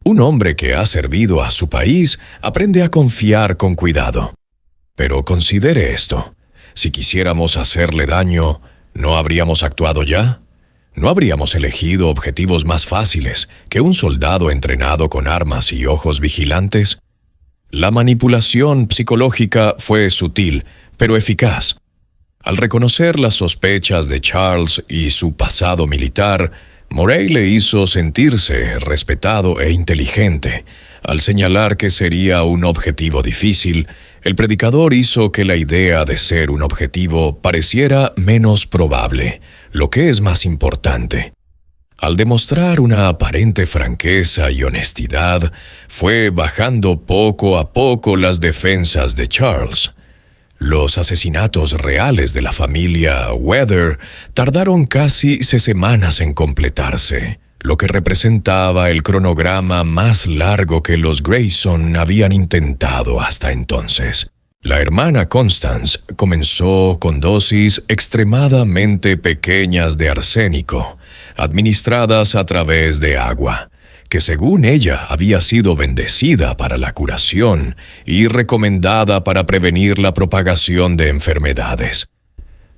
Un hombre que ha servido a su país aprende a confiar con cuidado. Pero considere esto. Si quisiéramos hacerle daño, ¿no habríamos actuado ya? ¿No habríamos elegido objetivos más fáciles que un soldado entrenado con armas y ojos vigilantes? La manipulación psicológica fue sutil, pero eficaz. Al reconocer las sospechas de Charles y su pasado militar, Moray le hizo sentirse respetado e inteligente. Al señalar que sería un objetivo difícil, el predicador hizo que la idea de ser un objetivo pareciera menos probable, lo que es más importante. Al demostrar una aparente franqueza y honestidad, fue bajando poco a poco las defensas de Charles. Los asesinatos reales de la familia Weather tardaron casi 6 semanas en completarse, lo que representaba el cronograma más largo que los Grayson habían intentado hasta entonces. La hermana Constance comenzó con dosis extremadamente pequeñas de arsénico, administradas a través de agua, que según ella había sido bendecida para la curación y recomendada para prevenir la propagación de enfermedades.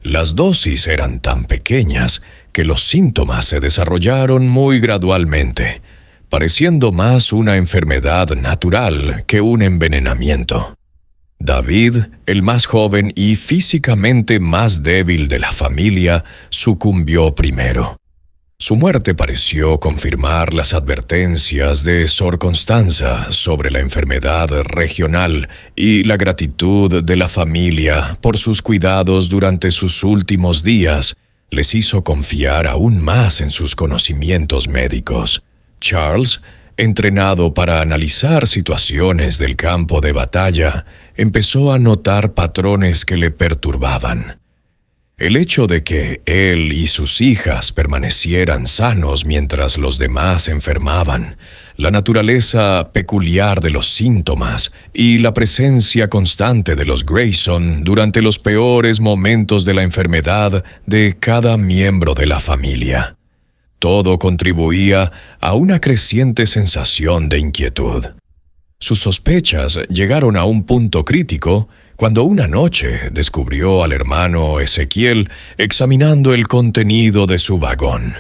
Las dosis eran tan pequeñas que los síntomas se desarrollaron muy gradualmente, pareciendo más una enfermedad natural que un envenenamiento. David, el más joven y físicamente más débil de la familia, sucumbió primero. Su muerte pareció confirmar las advertencias de Sor Constanza sobre la enfermedad regional y la gratitud de la familia por sus cuidados durante sus últimos días les hizo confiar aún más en sus conocimientos médicos. Charles, entrenado para analizar situaciones del campo de batalla, empezó a notar patrones que le perturbaban. El hecho de que él y sus hijas permanecieran sanos mientras los demás enfermaban, la naturaleza peculiar de los síntomas y la presencia constante de los Grayson durante los peores momentos de la enfermedad de cada miembro de la familia. Todo contribuía a una creciente sensación de inquietud. Sus sospechas llegaron a un punto crítico cuando una noche descubrió al hermano Ezequiel examinando el contenido de su vagón.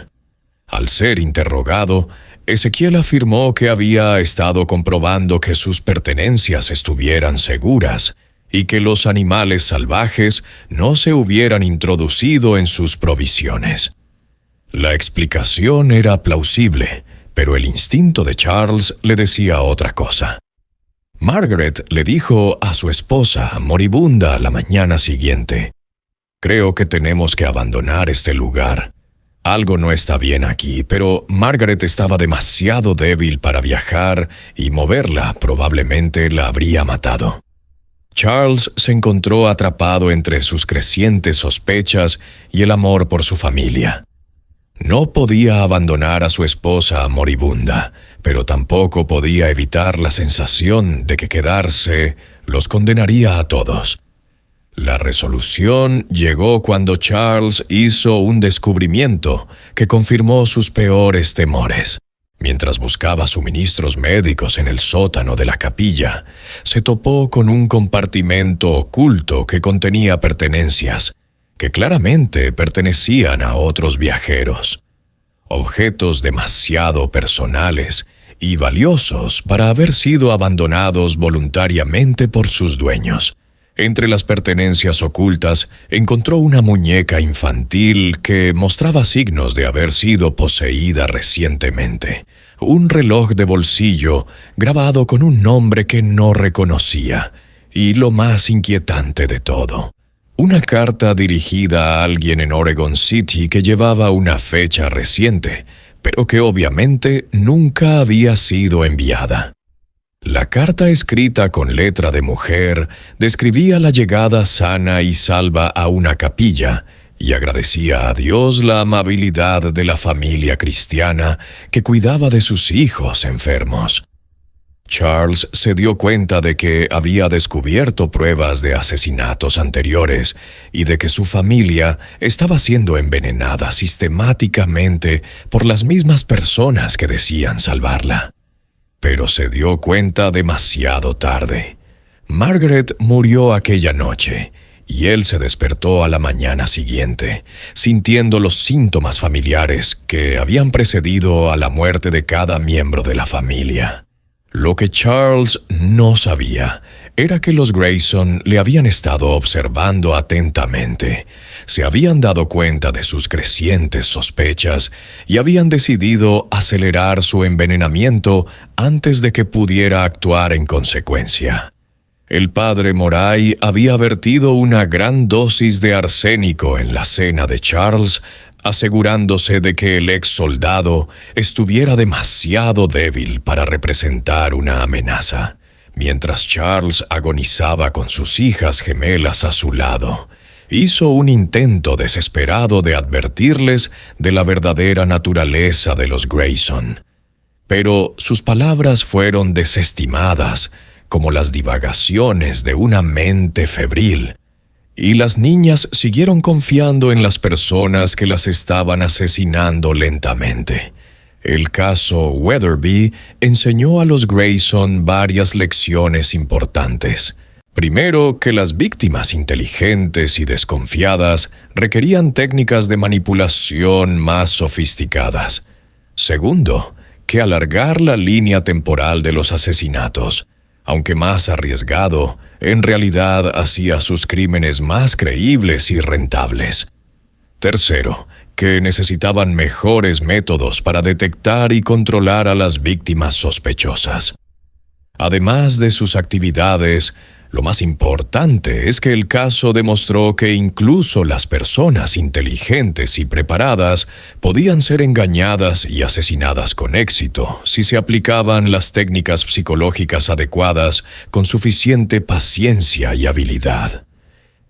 Al ser interrogado, Ezequiel afirmó que había estado comprobando que sus pertenencias estuvieran seguras y que los animales salvajes no se hubieran introducido en sus provisiones. La explicación era plausible, pero el instinto de Charles le decía otra cosa. Margaret le dijo a su esposa, moribunda, la mañana siguiente: «Creo que tenemos que abandonar este lugar. Algo no está bien aquí», pero Margaret estaba demasiado débil para viajar y moverla probablemente la habría matado. Charles se encontró atrapado entre sus crecientes sospechas y el amor por su familia. No podía abandonar a su esposa moribunda, pero tampoco podía evitar la sensación de que quedarse los condenaría a todos. La resolución llegó cuando Charles hizo un descubrimiento que confirmó sus peores temores. Mientras buscaba suministros médicos en el sótano de la capilla, se topó con un compartimento oculto que contenía pertenencias que claramente pertenecían a otros viajeros. Objetos demasiado personales y valiosos para haber sido abandonados voluntariamente por sus dueños. Entre las pertenencias ocultas encontró una muñeca infantil que mostraba signos de haber sido poseída recientemente, un reloj de bolsillo grabado con un nombre que no reconocía, y lo más inquietante de todo, una carta dirigida a alguien en Oregon City que llevaba una fecha reciente, pero que obviamente nunca había sido enviada. La carta, escrita con letra de mujer, describía la llegada sana y salva a una capilla y agradecía a Dios la amabilidad de la familia cristiana que cuidaba de sus hijos enfermos. Charles se dio cuenta de que había descubierto pruebas de asesinatos anteriores y de que su familia estaba siendo envenenada sistemáticamente por las mismas personas que decían salvarla. Pero se dio cuenta demasiado tarde. Margaret murió aquella noche, y él se despertó a la mañana siguiente, sintiendo los síntomas familiares que habían precedido a la muerte de cada miembro de la familia. Lo que Charles no sabía era que los Grayson le habían estado observando atentamente, se habían dado cuenta de sus crecientes sospechas y habían decidido acelerar su envenenamiento antes de que pudiera actuar en consecuencia. El padre Moray había vertido una gran dosis de arsénico en la cena de Charles, asegurándose de que el ex soldado estuviera demasiado débil para representar una amenaza, mientras Charles agonizaba con sus hijas gemelas a su lado. Hizo un intento desesperado de advertirles de la verdadera naturaleza de los Grayson, pero sus palabras fueron desestimadas como las divagaciones de una mente febril, y las niñas siguieron confiando en las personas que las estaban asesinando lentamente. El caso Weatherby enseñó a los Grayson varias lecciones importantes. Primero, que las víctimas inteligentes y desconfiadas requerían técnicas de manipulación más sofisticadas. Segundo, que alargar la línea temporal de los asesinatos, aunque más arriesgado, en realidad hacía sus crímenes más creíbles y rentables. Tercero, que necesitaban mejores métodos para detectar y controlar a las víctimas sospechosas. Además de sus actividades, lo más importante es que el caso demostró que incluso las personas inteligentes y preparadas podían ser engañadas y asesinadas con éxito si se aplicaban las técnicas psicológicas adecuadas con suficiente paciencia y habilidad.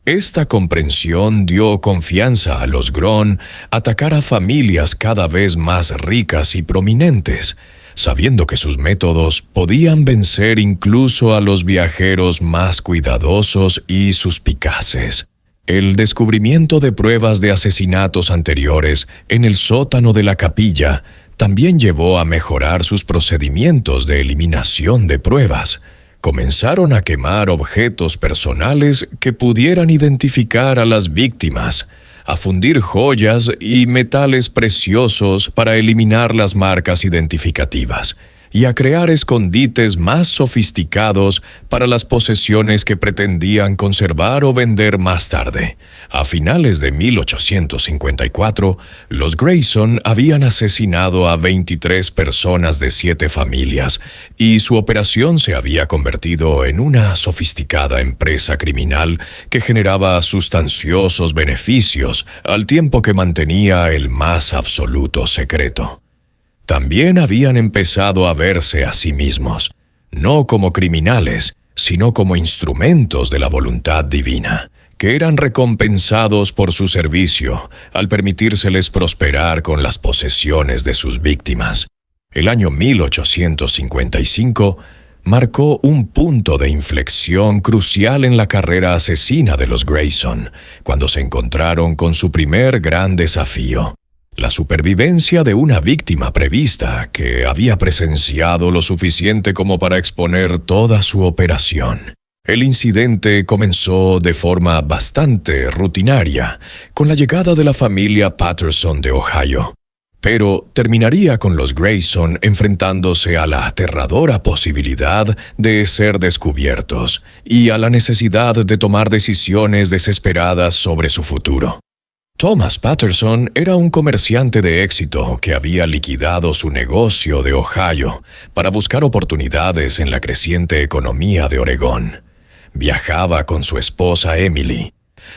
Esta comprensión dio confianza a los Gron a atacar a familias cada vez más ricas y prominentes, sabiendo que sus métodos podían vencer incluso a los viajeros más cuidadosos y suspicaces. El descubrimiento de pruebas de asesinatos anteriores en el sótano de la capilla también llevó a mejorar sus procedimientos de eliminación de pruebas. Comenzaron a quemar objetos personales que pudieran identificar a las víctimas, a fundir joyas y metales preciosos para eliminar las marcas identificativas, y a crear escondites más sofisticados para las posesiones que pretendían conservar o vender más tarde. A finales de 1854, los Grayson habían asesinado a 23 personas de 7 familias, y su operación se había convertido en una sofisticada empresa criminal que generaba sustanciosos beneficios al tiempo que mantenía el más absoluto secreto. También habían empezado a verse a sí mismos, no como criminales, sino como instrumentos de la voluntad divina, que eran recompensados por su servicio al permitírseles prosperar con las posesiones de sus víctimas. El año 1855 marcó un punto de inflexión crucial en la carrera asesina de los Grayson, cuando se encontraron con su primer gran desafío: la supervivencia de una víctima prevista que había presenciado lo suficiente como para exponer toda su operación. El incidente comenzó de forma bastante rutinaria, con la llegada de la familia Patterson de Ohio, pero terminaría con los Grayson enfrentándose a la aterradora posibilidad de ser descubiertos y a la necesidad de tomar decisiones desesperadas sobre su futuro. Thomas Patterson era un comerciante de éxito que había liquidado su negocio de Ohio para buscar oportunidades en la creciente economía de Oregón. Viajaba con su esposa Emily,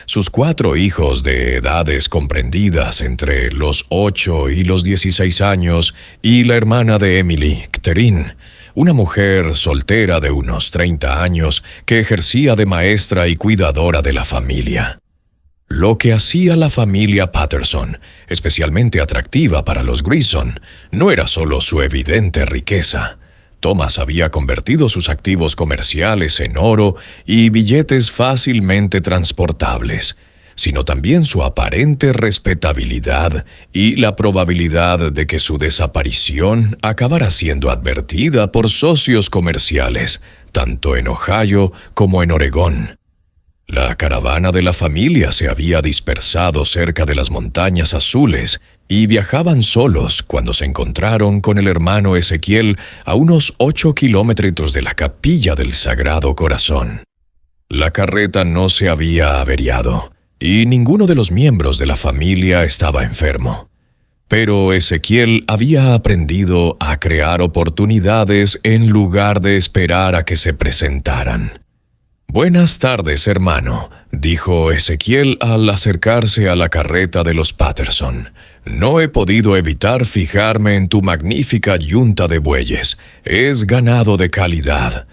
sus 4 hijos de edades comprendidas entre los 8 y los 16 años y la hermana de Emily, Catherine, una mujer soltera de unos 30 años que ejercía de maestra y cuidadora de la familia. Lo que hacía la familia Patterson especialmente atractiva para los Grayson no era solo su evidente riqueza. Thomas había convertido sus activos comerciales en oro y billetes fácilmente transportables, sino también su aparente respetabilidad y la probabilidad de que su desaparición acabara siendo advertida por socios comerciales, tanto en Ohio como en Oregón. La caravana de la familia se había dispersado cerca de las Montañas Azules y viajaban solos cuando se encontraron con el hermano Ezequiel a unos 8 kilómetros de la capilla del Sagrado Corazón. La carreta no se había averiado y ninguno de los miembros de la familia estaba enfermo. Pero Ezequiel había aprendido a crear oportunidades en lugar de esperar a que se presentaran. «Buenas tardes, hermano», dijo Ezequiel al acercarse a la carreta de los Patterson. «No he podido evitar fijarme en tu magnífica yunta de bueyes. Es ganado de calidad.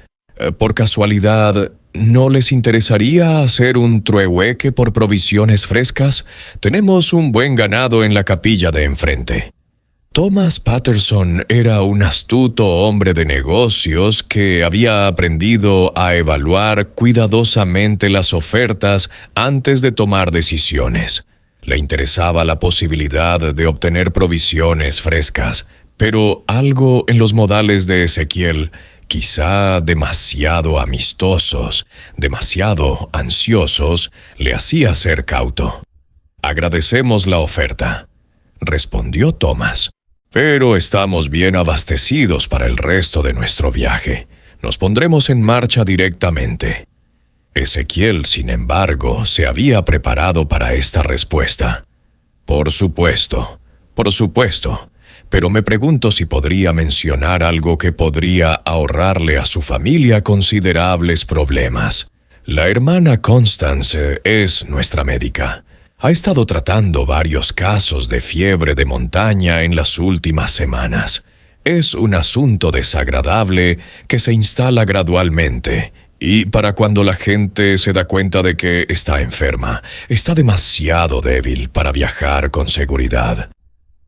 Por casualidad, ¿no les interesaría hacer un trueque por provisiones frescas? Tenemos un buen ganado en la capilla de enfrente». Thomas Patterson era un astuto hombre de negocios que había aprendido a evaluar cuidadosamente las ofertas antes de tomar decisiones. Le interesaba la posibilidad de obtener provisiones frescas, pero algo en los modales de Ezequiel, quizá demasiado amistosos, demasiado ansiosos, le hacía ser cauto. «Agradecemos la oferta», respondió Thomas. «Pero estamos bien abastecidos para el resto de nuestro viaje. Nos pondremos en marcha directamente». Ezequiel, sin embargo, se había preparado para esta respuesta. Por supuesto, pero me pregunto si podría mencionar algo que podría ahorrarle a su familia considerables problemas. La hermana Constance es nuestra médica. Ha estado tratando varios casos de fiebre de montaña en las últimas semanas. Es un asunto desagradable que se instala gradualmente, y para cuando la gente se da cuenta de que está enferma, está demasiado débil para viajar con seguridad.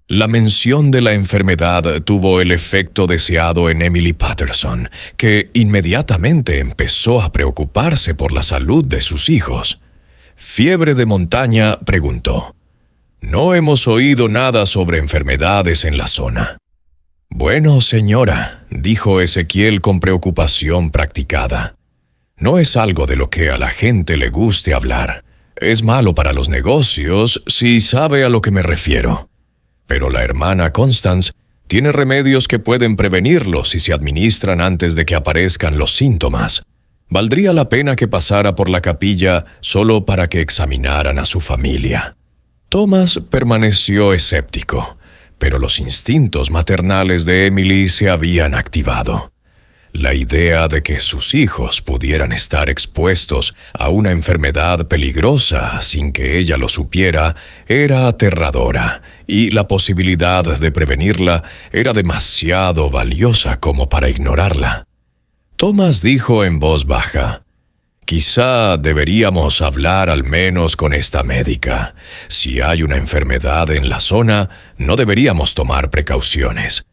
La mención de la enfermedad tuvo el efecto deseado en Emily Patterson, que inmediatamente empezó a preocuparse por la salud de sus hijos. Fiebre de Montaña preguntó: «No hemos oído nada sobre enfermedades en la zona». «Bueno, señora», dijo Ezequiel con preocupación practicada, «no es algo de lo que a la gente le guste hablar. Es malo para los negocios, si sabe a lo que me refiero. Pero la hermana Constance tiene remedios que pueden prevenirlo si se administran antes de que aparezcan los síntomas. Valdría la pena que pasara por la capilla solo para que examinaran a su familia». Thomas permaneció escéptico, pero los instintos maternales de Emily se habían activado. La idea de que sus hijos pudieran estar expuestos a una enfermedad peligrosa sin que ella lo supiera era aterradora, y la posibilidad de prevenirla era demasiado valiosa como para ignorarla. Thomas dijo en voz baja: «Quizá deberíamos hablar al menos con esta médica. Si hay una enfermedad en la zona, no deberíamos tomar precauciones».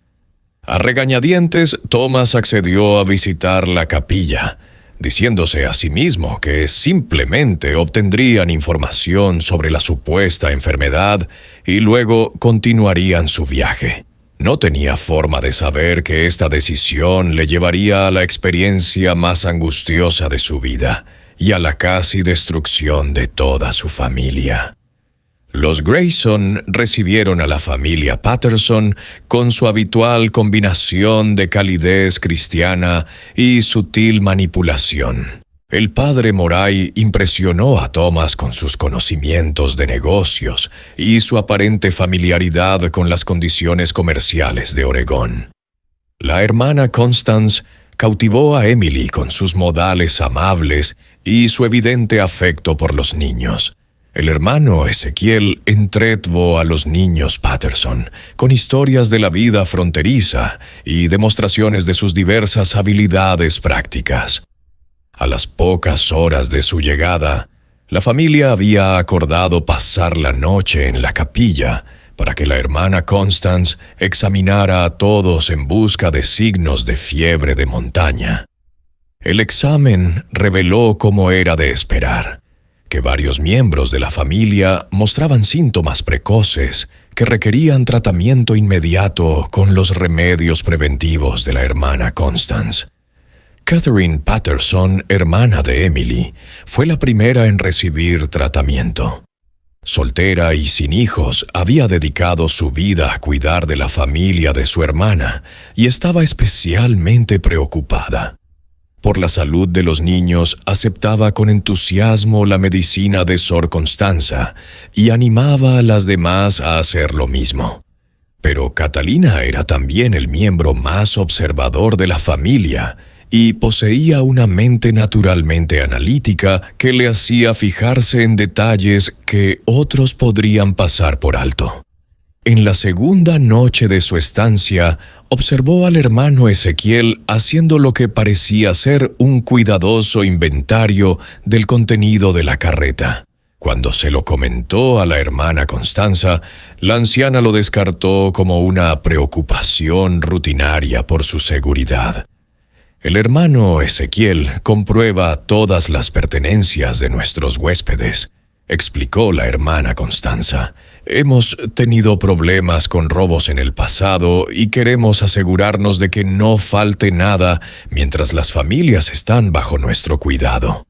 A regañadientes, Thomas accedió a visitar la capilla, diciéndose a sí mismo que simplemente obtendrían información sobre la supuesta enfermedad y luego continuarían su viaje. No tenía forma de saber que esta decisión le llevaría a la experiencia más angustiosa de su vida y a la casi destrucción de toda su familia. Los Grayson recibieron a la familia Patterson con su habitual combinación de calidez cristiana y sutil manipulación. El padre Moray impresionó a Thomas con sus conocimientos de negocios y su aparente familiaridad con las condiciones comerciales de Oregón. La hermana Constance cautivó a Emily con sus modales amables y su evidente afecto por los niños. El hermano Ezequiel entretuvo a los niños Patterson con historias de la vida fronteriza y demostraciones de sus diversas habilidades prácticas. A las pocas horas de su llegada, la familia había acordado pasar la noche en la capilla para que la hermana Constance examinara a todos en busca de signos de fiebre de montaña. El examen reveló, como era de esperar, que varios miembros de la familia mostraban síntomas precoces que requerían tratamiento inmediato con los remedios preventivos de la hermana Constance. Catherine Patterson, hermana de Emily, fue la primera en recibir tratamiento. Soltera y sin hijos, había dedicado su vida a cuidar de la familia de su hermana y estaba especialmente preocupada. Por la salud de los niños, aceptaba con entusiasmo la medicina de Sor Constanza y animaba a las demás a hacer lo mismo. Pero Catalina era también el miembro más observador de la familia y poseía una mente naturalmente analítica que le hacía fijarse en detalles que otros podrían pasar por alto. En la segunda noche de su estancia, observó al hermano Ezequiel haciendo lo que parecía ser un cuidadoso inventario del contenido de la carreta. Cuando se lo comentó a la hermana Constanza, la anciana lo descartó como una preocupación rutinaria por su seguridad. «El hermano Ezequiel comprueba todas las pertenencias de nuestros huéspedes», explicó la hermana Constanza. «Hemos tenido problemas con robos en el pasado y queremos asegurarnos de que no falte nada mientras las familias están bajo nuestro cuidado».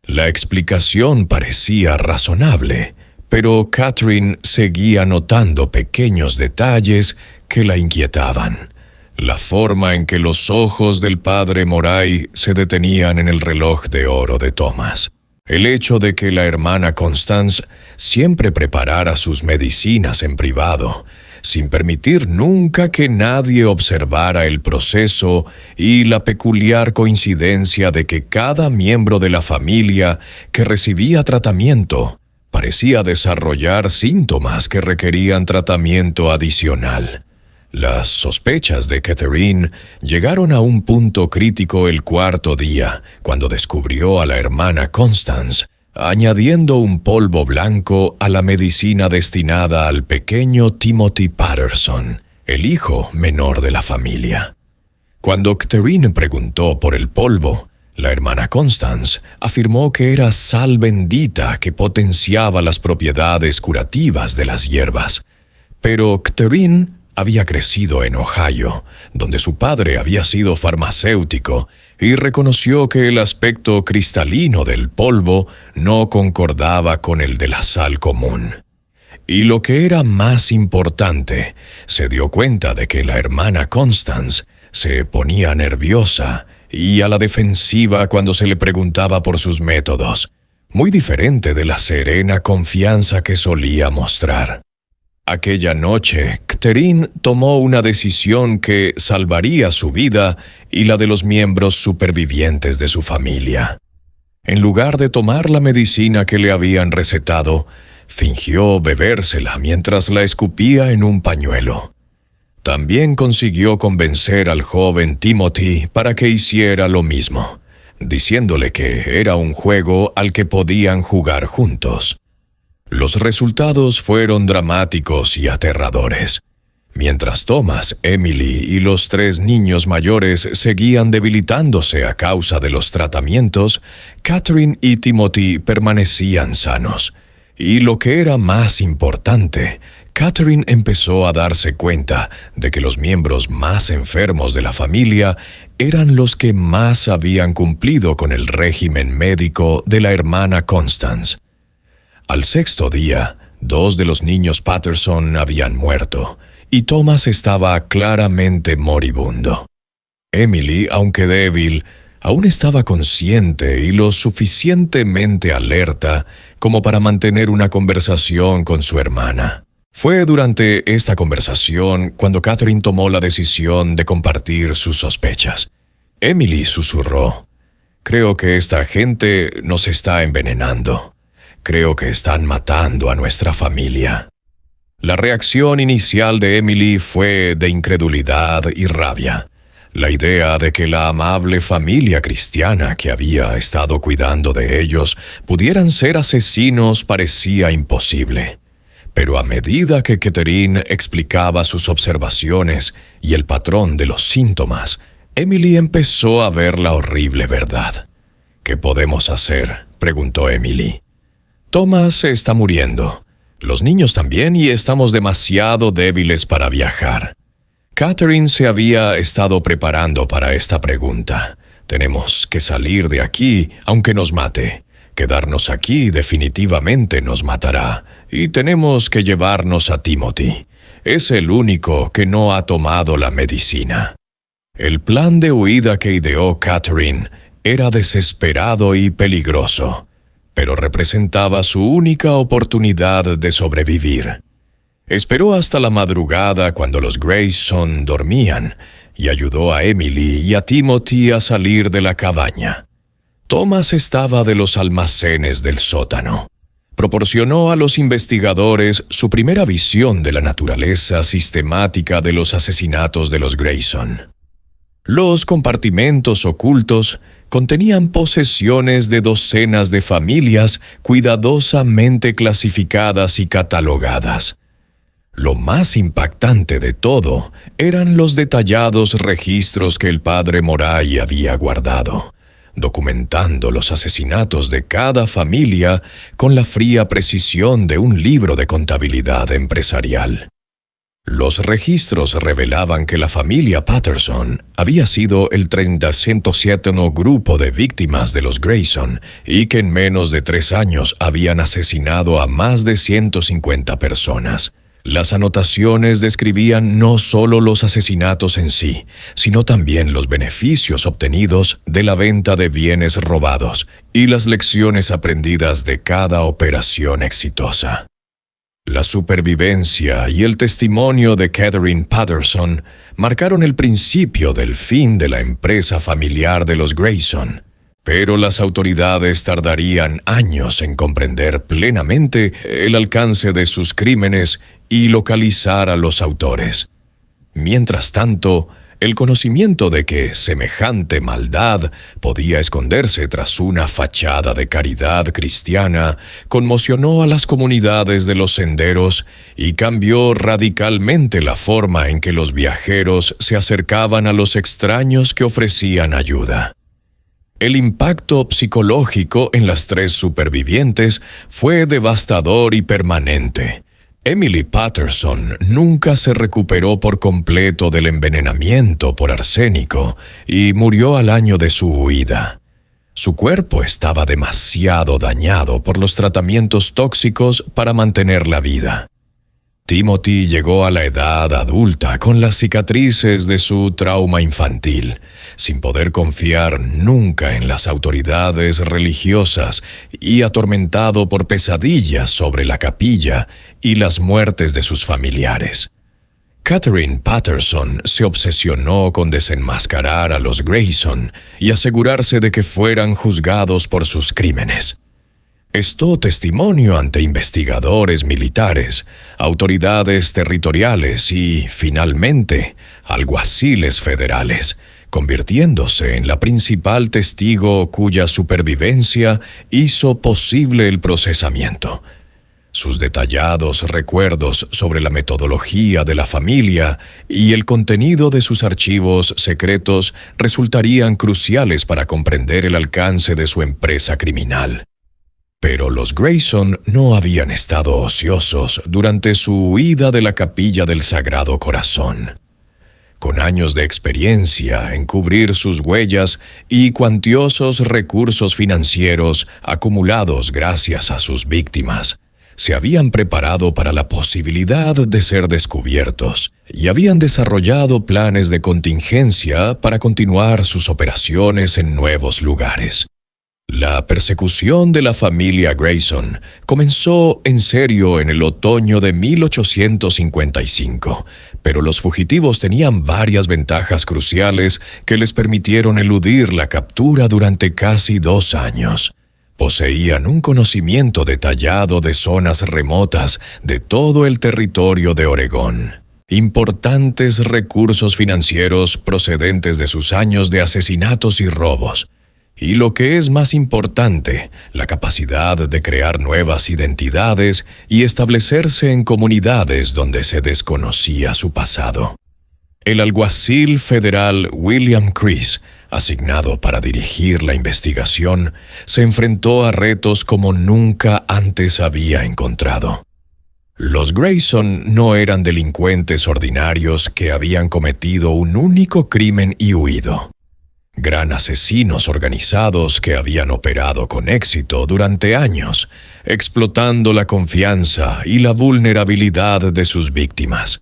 La explicación parecía razonable, pero Catherine seguía notando pequeños detalles que la inquietaban. La forma en que los ojos del padre Moray se detenían en el reloj de oro de Thomas. El hecho de que la hermana Constance siempre preparara sus medicinas en privado, sin permitir nunca que nadie observara el proceso, y la peculiar coincidencia de que cada miembro de la familia que recibía tratamiento parecía desarrollar síntomas que requerían tratamiento adicional. Las sospechas de Catherine llegaron a un punto crítico el cuarto día, cuando descubrió a la hermana Constance añadiendo un polvo blanco a la medicina destinada al pequeño Timothy Patterson, el hijo menor de la familia. Cuando Catherine preguntó por el polvo, La hermana Constance afirmó que era sal bendita que potenciaba las propiedades curativas de las hierbas. Pero Catherine había crecido en Ohio, donde su padre había sido farmacéutico, y reconoció que el aspecto cristalino del polvo no concordaba con el de la sal común. Y lo que era más importante, se dio cuenta de que la hermana Constance se ponía nerviosa y a la defensiva cuando se le preguntaba por sus métodos, muy diferente de la serena confianza que solía mostrar. Aquella noche, Catherine tomó una decisión que salvaría su vida y la de los miembros supervivientes de su familia. En lugar de tomar la medicina que le habían recetado, fingió bebérsela mientras la escupía en un pañuelo. También consiguió convencer al joven Timothy para que hiciera lo mismo, diciéndole que era un juego al que podían jugar juntos. Los resultados fueron dramáticos y aterradores. Mientras Thomas, Emily y los 3 niños mayores seguían debilitándose a causa de los tratamientos, Catherine y Timothy permanecían sanos. Y lo que era más importante, Catherine empezó a darse cuenta de que los miembros más enfermos de la familia eran los que más habían cumplido con el régimen médico de la hermana Constance. Al 6º día, 2 de los niños Patterson habían muerto, y Thomas estaba claramente moribundo. Emily, aunque débil, aún estaba consciente y lo suficientemente alerta como para mantener una conversación con su hermana. Fue durante esta conversación cuando Catherine tomó la decisión de compartir sus sospechas. Emily susurró: «Creo que esta gente nos está envenenando. Creo que están matando a nuestra familia». La reacción inicial de Emily fue de incredulidad y rabia. La idea de que la amable familia cristiana que había estado cuidando de ellos pudieran ser asesinos parecía imposible. Pero a medida que Catherine explicaba sus observaciones y el patrón de los síntomas, Emily empezó a ver la horrible verdad. «¿Qué podemos hacer?», preguntó Emily. «Thomas se está muriendo. Los niños también, y estamos demasiado débiles para viajar». Catherine se había estado preparando para esta pregunta. «Tenemos que salir de aquí, aunque nos mate. Quedarnos aquí definitivamente nos matará. Y tenemos que llevarnos a Timothy. Es el único que no ha tomado la medicina». El plan de huida que ideó Catherine era desesperado y peligroso, pero representaba su única oportunidad de sobrevivir. Esperó hasta la madrugada cuando los Grayson dormían y ayudó a Emily y a Timothy a salir de la cabaña. Thomas estaba de los almacenes del sótano. Proporcionó a los investigadores su primera visión de la naturaleza sistemática de los asesinatos de los Grayson. Los compartimentos ocultos contenían posesiones de docenas de familias cuidadosamente clasificadas y catalogadas. Lo más impactante de todo eran los detallados registros que el padre Moray había guardado, documentando los asesinatos de cada familia con la fría precisión de un libro de contabilidad empresarial. Los registros revelaban que la familia Patterson había sido el 37º grupo de víctimas de los Grayson y que en menos de 3 años habían asesinado a más de 150 personas. Las anotaciones describían no solo los asesinatos en sí, sino también los beneficios obtenidos de la venta de bienes robados y las lecciones aprendidas de cada operación exitosa. La supervivencia y el testimonio de Catherine Patterson marcaron el principio del fin de la empresa familiar de los Grayson, pero las autoridades tardarían años en comprender plenamente el alcance de sus crímenes y localizar a los autores. Mientras tanto, el conocimiento de que semejante maldad podía esconderse tras una fachada de caridad cristiana conmocionó a las comunidades de los senderos y cambió radicalmente la forma en que los viajeros se acercaban a los extraños que ofrecían ayuda. El impacto psicológico en las 3 supervivientes fue devastador y permanente. Emily Patterson nunca se recuperó por completo del envenenamiento por arsénico y murió al año de su huida. Su cuerpo estaba demasiado dañado por los tratamientos tóxicos para mantener la vida. Timothy llegó a la edad adulta con las cicatrices de su trauma infantil, sin poder confiar nunca en las autoridades religiosas y atormentado por pesadillas sobre la capilla y las muertes de sus familiares. Catherine Patterson se obsesionó con desenmascarar a los Grayson y asegurarse de que fueran juzgados por sus crímenes. Prestó testimonio ante investigadores militares, autoridades territoriales y, finalmente, alguaciles federales, convirtiéndose en la principal testigo cuya supervivencia hizo posible el procesamiento. Sus detallados recuerdos sobre la metodología de la familia y el contenido de sus archivos secretos resultarían cruciales para comprender el alcance de su empresa criminal. Pero los Grayson no habían estado ociosos durante su huida de la capilla del Sagrado Corazón. Con años de experiencia en cubrir sus huellas y cuantiosos recursos financieros acumulados gracias a sus víctimas, se habían preparado para la posibilidad de ser descubiertos y habían desarrollado planes de contingencia para continuar sus operaciones en nuevos lugares. La persecución de la familia Grayson comenzó en serio en el otoño de 1855, pero los fugitivos tenían varias ventajas cruciales que les permitieron eludir la captura durante casi 2 años. Poseían un conocimiento detallado de zonas remotas de todo el territorio de Oregón, importantes recursos financieros procedentes de sus años de asesinatos y robos, y lo que es más importante, la capacidad de crear nuevas identidades y establecerse en comunidades donde se desconocía su pasado. El alguacil federal William Chris, asignado para dirigir la investigación, se enfrentó a retos como nunca antes había encontrado. Los Grayson no eran delincuentes ordinarios que habían cometido un único crimen y huido. Gran asesinos organizados que habían operado con éxito durante años, explotando la confianza y la vulnerabilidad de sus víctimas.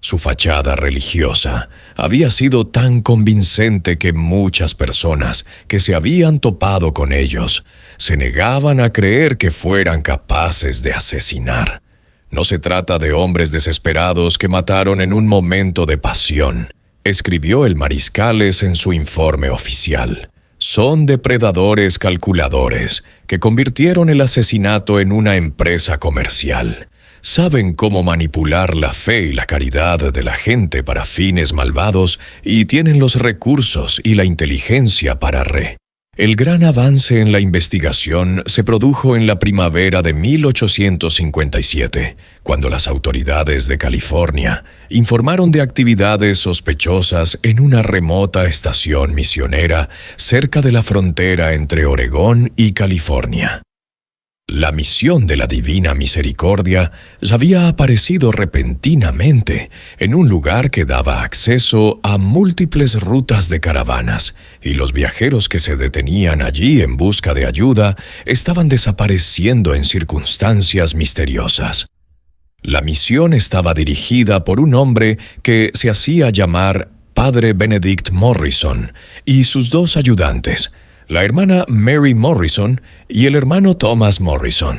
Su fachada religiosa había sido tan convincente que muchas personas que se habían topado con ellos se negaban a creer que fueran capaces de asesinar. No se trata de hombres desesperados que mataron en un momento de pasión, escribió el Mariscales en su informe oficial. Son depredadores calculadores que convirtieron el asesinato en una empresa comercial. Saben cómo manipular la fe y la caridad de la gente para fines malvados y tienen los recursos y la inteligencia para El gran avance en la investigación se produjo en la primavera de 1857, cuando las autoridades de California informaron de actividades sospechosas en una remota estación misionera cerca de la frontera entre Oregón y California. La misión de la Divina Misericordia había aparecido repentinamente en un lugar que daba acceso a múltiples rutas de caravanas, y los viajeros que se detenían allí en busca de ayuda estaban desapareciendo en circunstancias misteriosas. La misión estaba dirigida por un hombre que se hacía llamar Padre Benedict Morrison y sus 2 ayudantes, la hermana Mary Morrison y el hermano Thomas Morrison.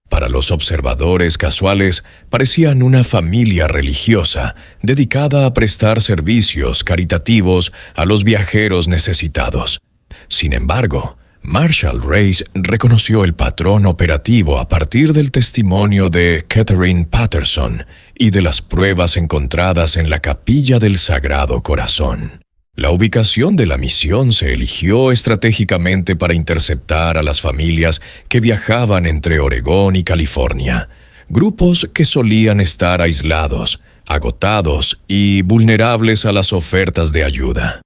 Para los observadores casuales, parecían una familia religiosa dedicada a prestar servicios caritativos a los viajeros necesitados. Sin embargo, Marshall Race reconoció el patrón operativo a partir del testimonio de Catherine Patterson y de las pruebas encontradas en la capilla del Sagrado Corazón. La ubicación de la misión se eligió estratégicamente para interceptar a las familias que viajaban entre Oregón y California, grupos que solían estar aislados, agotados y vulnerables a las ofertas de ayuda.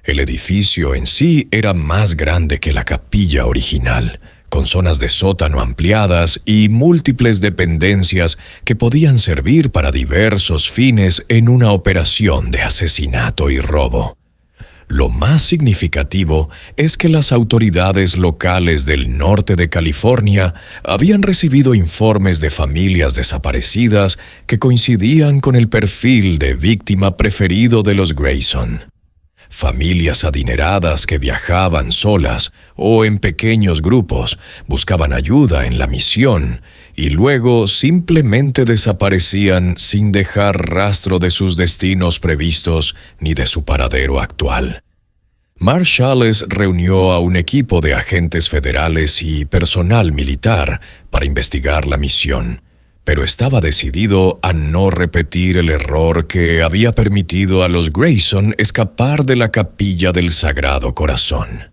El edificio en sí era más grande que la capilla original, con zonas de sótano ampliadas y múltiples dependencias que podían servir para diversos fines en una operación de asesinato y robo. Lo más significativo es que las autoridades locales del norte de California habían recibido informes de familias desaparecidas que coincidían con el perfil de víctima preferido de los Grayson. Familias adineradas que viajaban solas o en pequeños grupos, buscaban ayuda en la misión y luego simplemente desaparecían sin dejar rastro de sus destinos previstos ni de su paradero actual. Marshall reunió a un equipo de agentes federales y personal militar para investigar la misión, pero estaba decidido a no repetir el error que había permitido a los Grayson escapar de la capilla del Sagrado Corazón.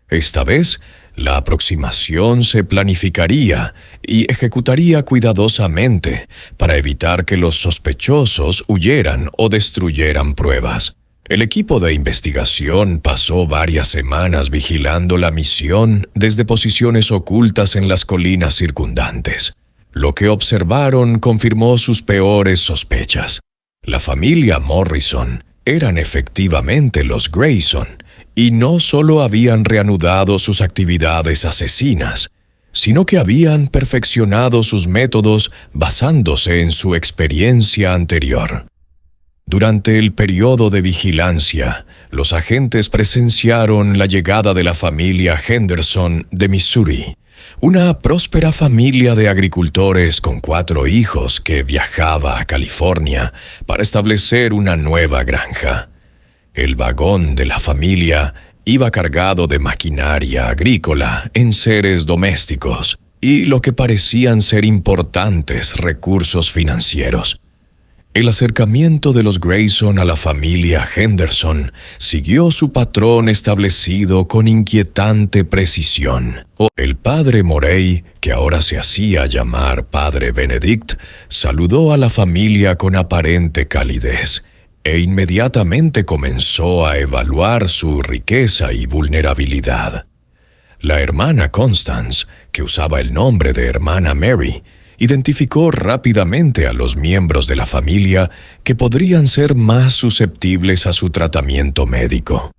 Esta vez, la aproximación se planificaría y ejecutaría cuidadosamente para evitar que los sospechosos huyeran o destruyeran pruebas. El equipo de investigación pasó varias semanas vigilando la misión desde posiciones ocultas en las colinas circundantes. Lo que observaron confirmó sus peores sospechas. La familia Morrison eran efectivamente los Grayson, y no solo habían reanudado sus actividades asesinas, sino que habían perfeccionado sus métodos basándose en su experiencia anterior. Durante el periodo de vigilancia, los agentes presenciaron la llegada de la familia Henderson de Missouri, una próspera familia de agricultores con 4 hijos que viajaba a California para establecer una nueva granja. El vagón de la familia iba cargado de maquinaria agrícola, enseres domésticos y lo que parecían ser importantes recursos financieros. El acercamiento de los Grayson a la familia Henderson siguió su patrón establecido con inquietante precisión. El padre Morey, que ahora se hacía llamar padre Benedict, saludó a la familia con aparente calidez e inmediatamente comenzó a evaluar su riqueza y vulnerabilidad. La hermana Constance, que usaba el nombre de hermana Mary, identificó rápidamente a los miembros de la familia que podrían ser más susceptibles a su tratamiento médico.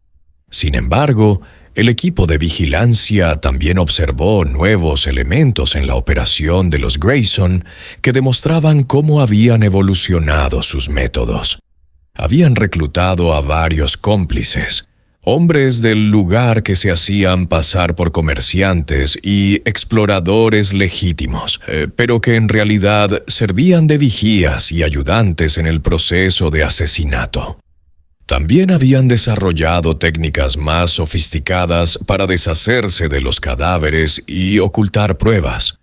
Sin embargo, el equipo de vigilancia también observó nuevos elementos en la operación de los Grayson que demostraban cómo habían evolucionado sus métodos. Habían reclutado a varios cómplices, hombres del lugar que se hacían pasar por comerciantes y exploradores legítimos, pero que en realidad servían de vigías y ayudantes en el proceso de asesinato. También habían desarrollado técnicas más sofisticadas para deshacerse de los cadáveres y ocultar pruebas.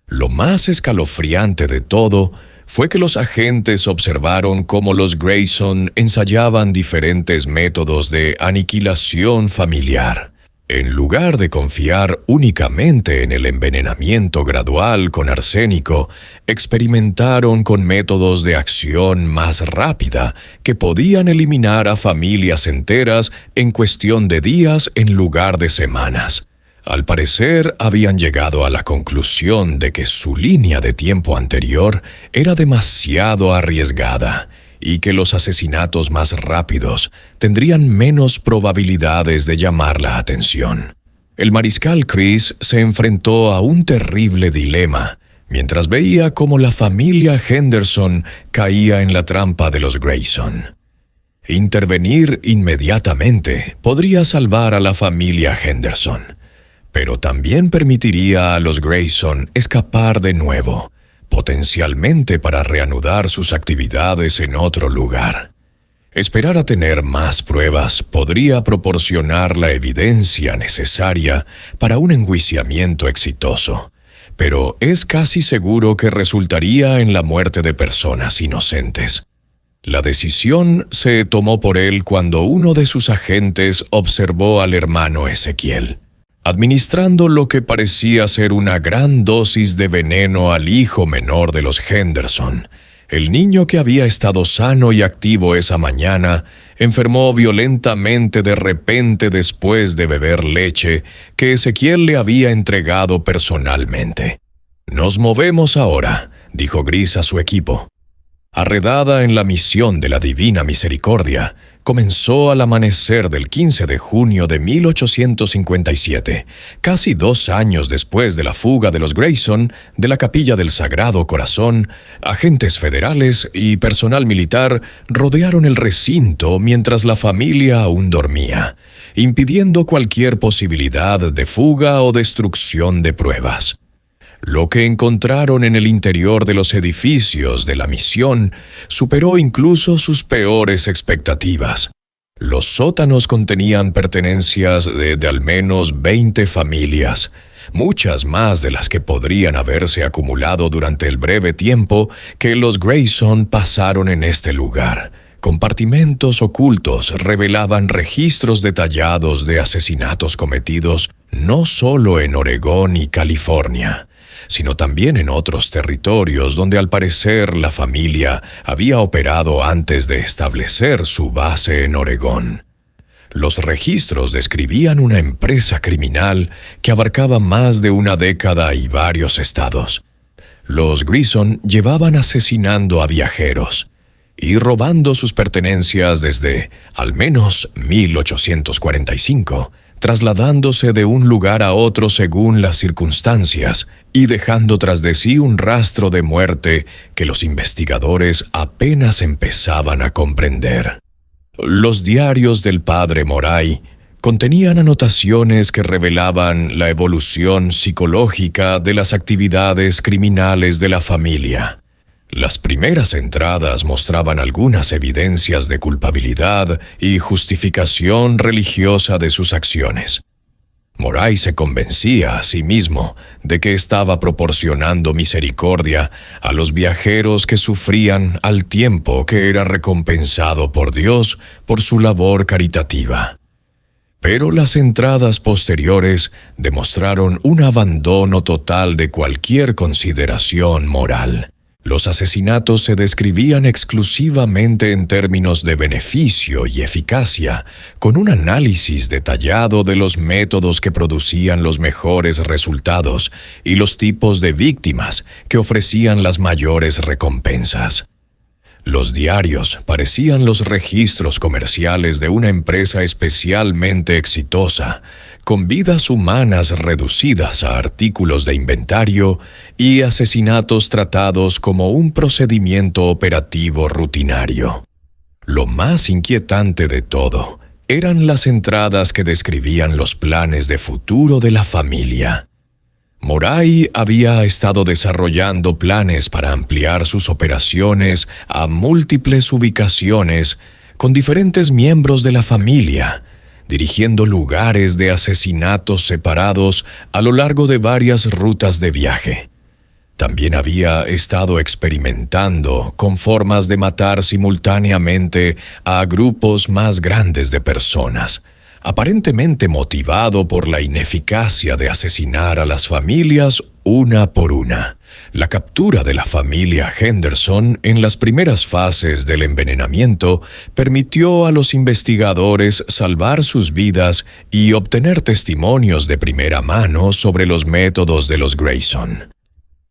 Lo más escalofriante de todo fue que los agentes observaron cómo los Grayson ensayaban diferentes métodos de aniquilación familiar. En lugar de confiar únicamente en el envenenamiento gradual con arsénico, experimentaron con métodos de acción más rápida que podían eliminar a familias enteras en cuestión de días en lugar de semanas. Al parecer, habían llegado a la conclusión de que su línea de tiempo anterior era demasiado arriesgada y que los asesinatos más rápidos tendrían menos probabilidades de llamar la atención. El mariscal Chris se enfrentó a un terrible dilema mientras veía cómo la familia Henderson caía en la trampa de los Grayson. Intervenir inmediatamente podría salvar a la familia Henderson, pero también permitiría a los Grayson escapar de nuevo, potencialmente para reanudar sus actividades en otro lugar. Esperar a tener más pruebas podría proporcionar la evidencia necesaria para un enjuiciamiento exitoso, pero es casi seguro que resultaría en la muerte de personas inocentes. La decisión se tomó por él cuando uno de sus agentes observó al hermano Ezequiel administrando lo que parecía ser una gran dosis de veneno al hijo menor de los Henderson, El niño que había estado sano y activo esa mañana enfermó violentamente de repente después de beber leche que Ezequiel le había entregado personalmente. «Nos movemos ahora», dijo Gris a su equipo. Arredada en la misión de la Divina Misericordia, comenzó al amanecer del 15 de junio de 1857, casi 2 años después de la fuga de los Grayson de la Capilla del Sagrado Corazón. Agentes federales y personal militar rodearon el recinto mientras la familia aún dormía, impidiendo cualquier posibilidad de fuga o destrucción de pruebas. Lo que encontraron en el interior de los edificios de la misión superó incluso sus peores expectativas. Los sótanos contenían pertenencias de al menos 20 familias, muchas más de las que podrían haberse acumulado durante el breve tiempo que los Grayson pasaron en este lugar. Compartimentos ocultos revelaban registros detallados de asesinatos cometidos no solo en Oregón y California, sino también en otros territorios donde al parecer la familia había operado antes de establecer su base en Oregón. Los registros describían una empresa criminal que abarcaba más de una década y varios estados. Los Grayson llevaban asesinando a viajeros y robando sus pertenencias desde, al menos, 1845, trasladándose de un lugar a otro según las circunstancias y dejando tras de sí un rastro de muerte que los investigadores apenas empezaban a comprender. Los diarios del padre Moray contenían anotaciones que revelaban la evolución psicológica de las actividades criminales de la familia. Las primeras entradas mostraban algunas evidencias de culpabilidad y justificación religiosa de sus acciones. Moray se convencía a sí mismo de que estaba proporcionando misericordia a los viajeros que sufrían al tiempo que era recompensado por Dios por su labor caritativa. Pero las entradas posteriores demostraron un abandono total de cualquier consideración moral. Los asesinatos se describían exclusivamente en términos de beneficio y eficacia, con un análisis detallado de los métodos que producían los mejores resultados y los tipos de víctimas que ofrecían las mayores recompensas. Los diarios parecían los registros comerciales de una empresa especialmente exitosa, con vidas humanas reducidas a artículos de inventario y asesinatos tratados como un procedimiento operativo rutinario. Lo más inquietante de todo eran las entradas que describían los planes de futuro de la familia. Moray había estado desarrollando planes para ampliar sus operaciones a múltiples ubicaciones con diferentes miembros de la familia, dirigiendo lugares de asesinatos separados a lo largo de varias rutas de viaje. También había estado experimentando con formas de matar simultáneamente a grupos más grandes de personas, aparentemente motivado por la ineficacia de asesinar a las familias una por una. La captura de la familia Henderson en las primeras fases del envenenamiento permitió a los investigadores salvar sus vidas y obtener testimonios de primera mano sobre los métodos de los Grayson.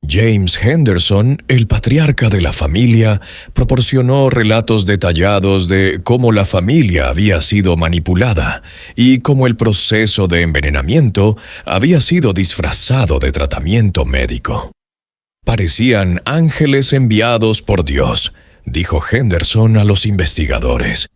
James Henderson, el patriarca de la familia, proporcionó relatos detallados de cómo la familia había sido manipulada y cómo el proceso de envenenamiento había sido disfrazado de tratamiento médico. «Parecían ángeles enviados por Dios», dijo Henderson a los investigadores.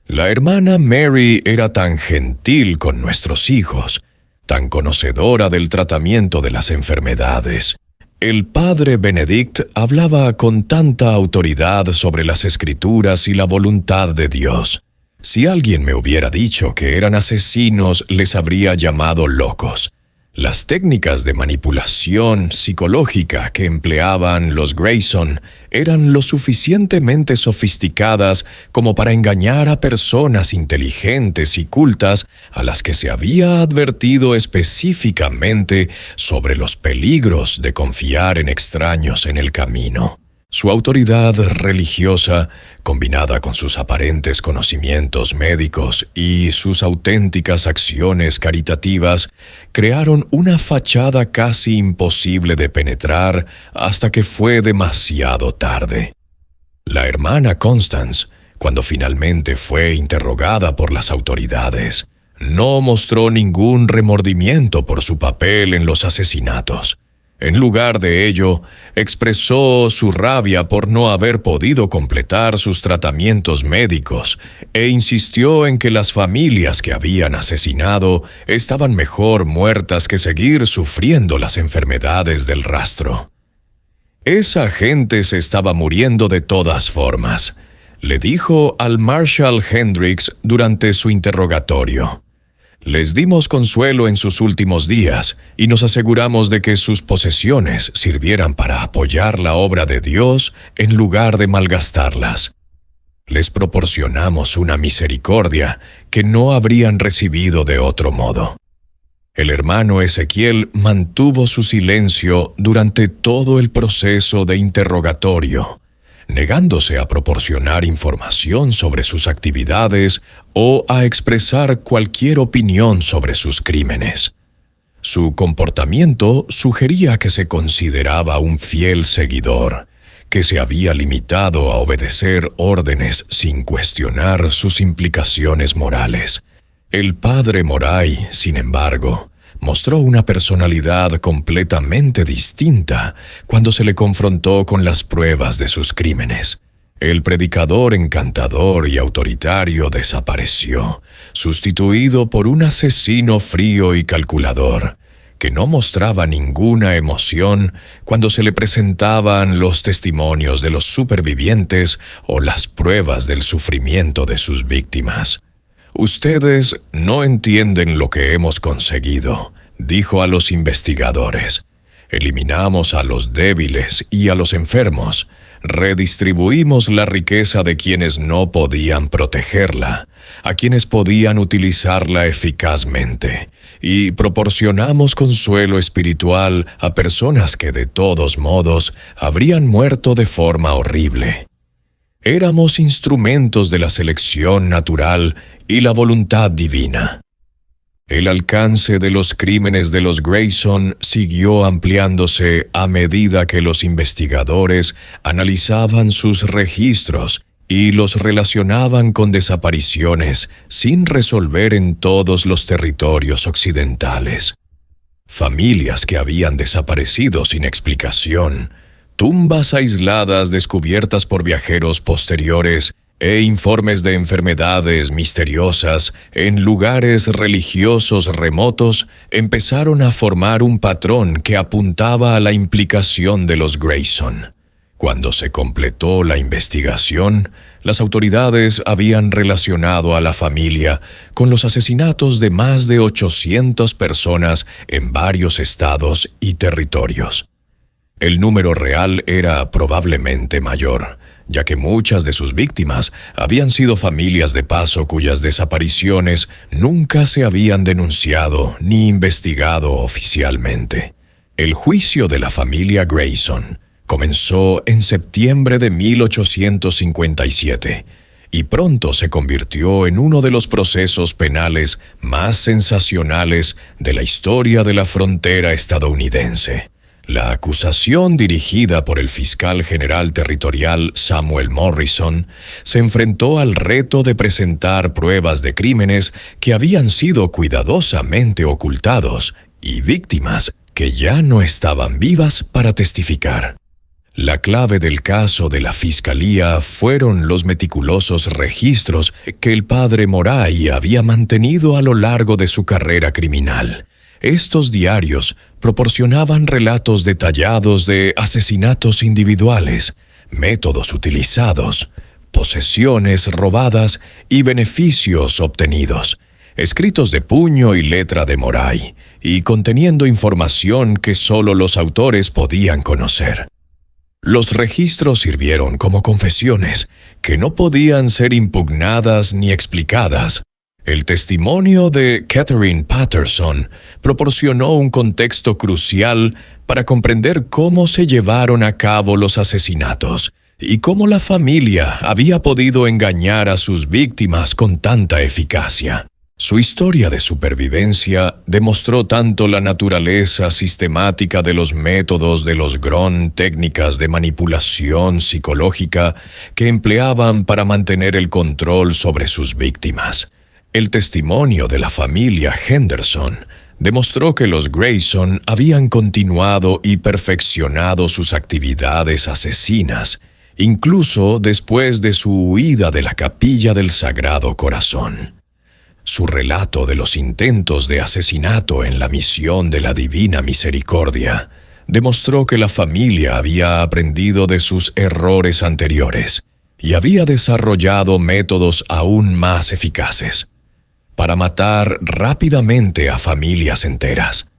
«La hermana Mary era tan gentil con nuestros hijos, tan conocedora del tratamiento de las enfermedades. El padre Benedict hablaba con tanta autoridad sobre las Escrituras y la voluntad de Dios. Si alguien me hubiera dicho que eran asesinos, les habría llamado locos. Las técnicas de manipulación psicológica que empleaban los Grayson eran lo suficientemente sofisticadas como para engañar a personas inteligentes y cultas a las que se había advertido específicamente sobre los peligros de confiar en extraños en el camino. Su autoridad religiosa, combinada con sus aparentes conocimientos médicos y sus auténticas acciones caritativas, crearon una fachada casi imposible de penetrar hasta que fue demasiado tarde. La hermana Constance, cuando finalmente fue interrogada por las autoridades, no mostró ningún remordimiento por su papel en los asesinatos. En lugar de ello, expresó su rabia por no haber podido completar sus tratamientos médicos e insistió en que las familias que habían asesinado estaban mejor muertas que seguir sufriendo las enfermedades del rastro. Esa gente se estaba muriendo de todas formas, le dijo al Marshal Hendricks durante su interrogatorio. Les dimos consuelo en sus últimos días y nos aseguramos de que sus posesiones sirvieran para apoyar la obra de Dios en lugar de malgastarlas. Les proporcionamos una misericordia que no habrían recibido de otro modo. El hermano Ezequiel mantuvo su silencio durante todo el proceso de interrogatorio, negándose a proporcionar información sobre sus actividades o a expresar cualquier opinión sobre sus crímenes. Su comportamiento sugería que se consideraba un fiel seguidor, que se había limitado a obedecer órdenes sin cuestionar sus implicaciones morales. El padre Moray, sin embargo, mostró una personalidad completamente distinta cuando se le confrontó con las pruebas de sus crímenes. El predicador encantador y autoritario desapareció, sustituido por un asesino frío y calculador, que no mostraba ninguna emoción cuando se le presentaban los testimonios de los supervivientes o las pruebas del sufrimiento de sus víctimas. «Ustedes no entienden lo que hemos conseguido», dijo a los investigadores. «Eliminamos a los débiles y a los enfermos, redistribuimos la riqueza de quienes no podían protegerla, a quienes podían utilizarla eficazmente, y proporcionamos consuelo espiritual a personas que de todos modos habrían muerto de forma horrible. Éramos instrumentos de la selección natural y la voluntad divina». El alcance de los crímenes de los Grayson siguió ampliándose a medida que los investigadores analizaban sus registros y los relacionaban con desapariciones sin resolver en todos los territorios occidentales. Familias que habían desaparecido sin explicación, tumbas aisladas descubiertas por viajeros posteriores e informes de enfermedades misteriosas en lugares religiosos remotos empezaron a formar un patrón que apuntaba a la implicación de los Grayson. Cuando se completó la investigación, las autoridades habían relacionado a la familia con los asesinatos de más de 800 personas en varios estados y territorios. El número real era probablemente mayor, ya que muchas de sus víctimas habían sido familias de paso cuyas desapariciones nunca se habían denunciado ni investigado oficialmente. El juicio de la familia Grayson comenzó en septiembre de 1857 y pronto se convirtió en uno de los procesos penales más sensacionales de la historia de la frontera estadounidense. La acusación dirigida por el fiscal general territorial Samuel Morrison se enfrentó al reto de presentar pruebas de crímenes que habían sido cuidadosamente ocultados y víctimas que ya no estaban vivas para testificar. La clave del caso de la fiscalía fueron los meticulosos registros que el padre Moray había mantenido a lo largo de su carrera criminal. Estos diarios proporcionaban relatos detallados de asesinatos individuales, métodos utilizados, posesiones robadas y beneficios obtenidos, escritos de puño y letra de Moray, y conteniendo información que solo los autores podían conocer. Los registros sirvieron como confesiones que no podían ser impugnadas ni explicadas. El testimonio de Catherine Patterson proporcionó un contexto crucial para comprender cómo se llevaron a cabo los asesinatos y cómo la familia había podido engañar a sus víctimas con tanta eficacia. Su historia de supervivencia demostró tanto la naturaleza sistemática de los métodos de los Gron, técnicas de manipulación psicológica que empleaban para mantener el control sobre sus víctimas. El testimonio de la familia Henderson demostró que los Grayson habían continuado y perfeccionado sus actividades asesinas, incluso después de su huida de la Capilla del Sagrado Corazón. Su relato de los intentos de asesinato en la misión de la Divina Misericordia demostró que la familia había aprendido de sus errores anteriores y había desarrollado métodos aún más eficaces para matar rápidamente a familias enteras.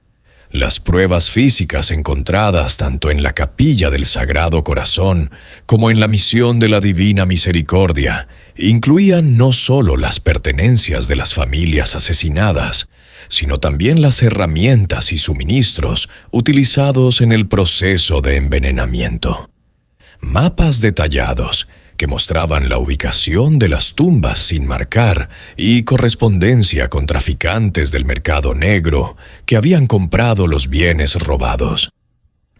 Las pruebas físicas encontradas tanto en la Capilla del Sagrado Corazón como en la misión de la Divina Misericordia incluían no solo las pertenencias de las familias asesinadas, sino también las herramientas y suministros utilizados en el proceso de envenenamiento. Mapas detallados que mostraban la ubicación de las tumbas sin marcar y correspondencia con traficantes del mercado negro que habían comprado los bienes robados.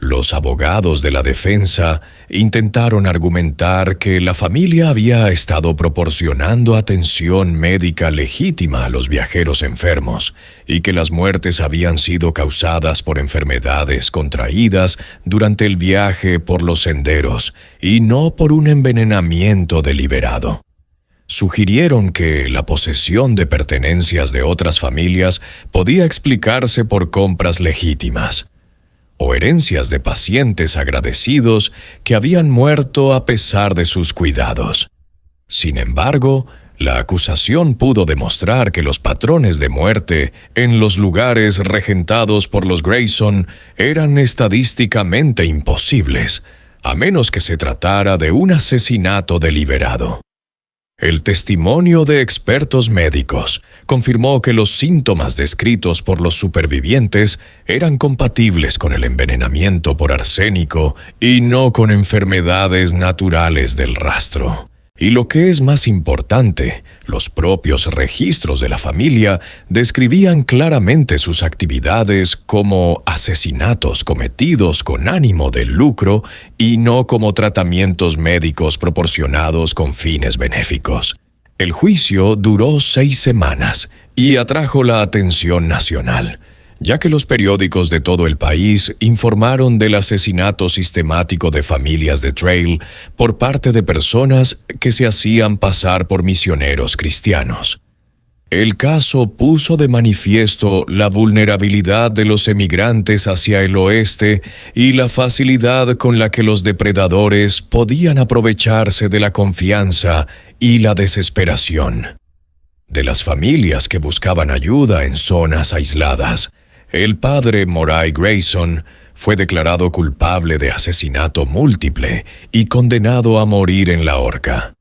Los abogados de la defensa intentaron argumentar que la familia había estado proporcionando atención médica legítima a los viajeros enfermos y que las muertes habían sido causadas por enfermedades contraídas durante el viaje por los senderos y no por un envenenamiento deliberado. Sugirieron que la posesión de pertenencias de otras familias podía explicarse por compras legítimas o herencias de pacientes agradecidos que habían muerto a pesar de sus cuidados. Sin embargo, la acusación pudo demostrar que los patrones de muerte en los lugares regentados por los Grayson eran estadísticamente imposibles, a menos que se tratara de un asesinato deliberado. El testimonio de expertos médicos confirmó que los síntomas descritos por los supervivientes eran compatibles con el envenenamiento por arsénico y no con enfermedades naturales del rastro. Y lo que es más importante, los propios registros de la familia describían claramente sus actividades como asesinatos cometidos con ánimo de lucro y no como tratamientos médicos proporcionados con fines benéficos. El juicio duró 6 semanas y atrajo la atención nacional, ya que los periódicos de todo el país informaron del asesinato sistemático de familias de Trail por parte de personas que se hacían pasar por misioneros cristianos. El caso puso de manifiesto la vulnerabilidad de los emigrantes hacia el oeste y la facilidad con la que los depredadores podían aprovecharse de la confianza y la desesperación de las familias que buscaban ayuda en zonas aisladas. El padre Moray Grayson fue declarado culpable de asesinato múltiple y condenado a morir en la horca.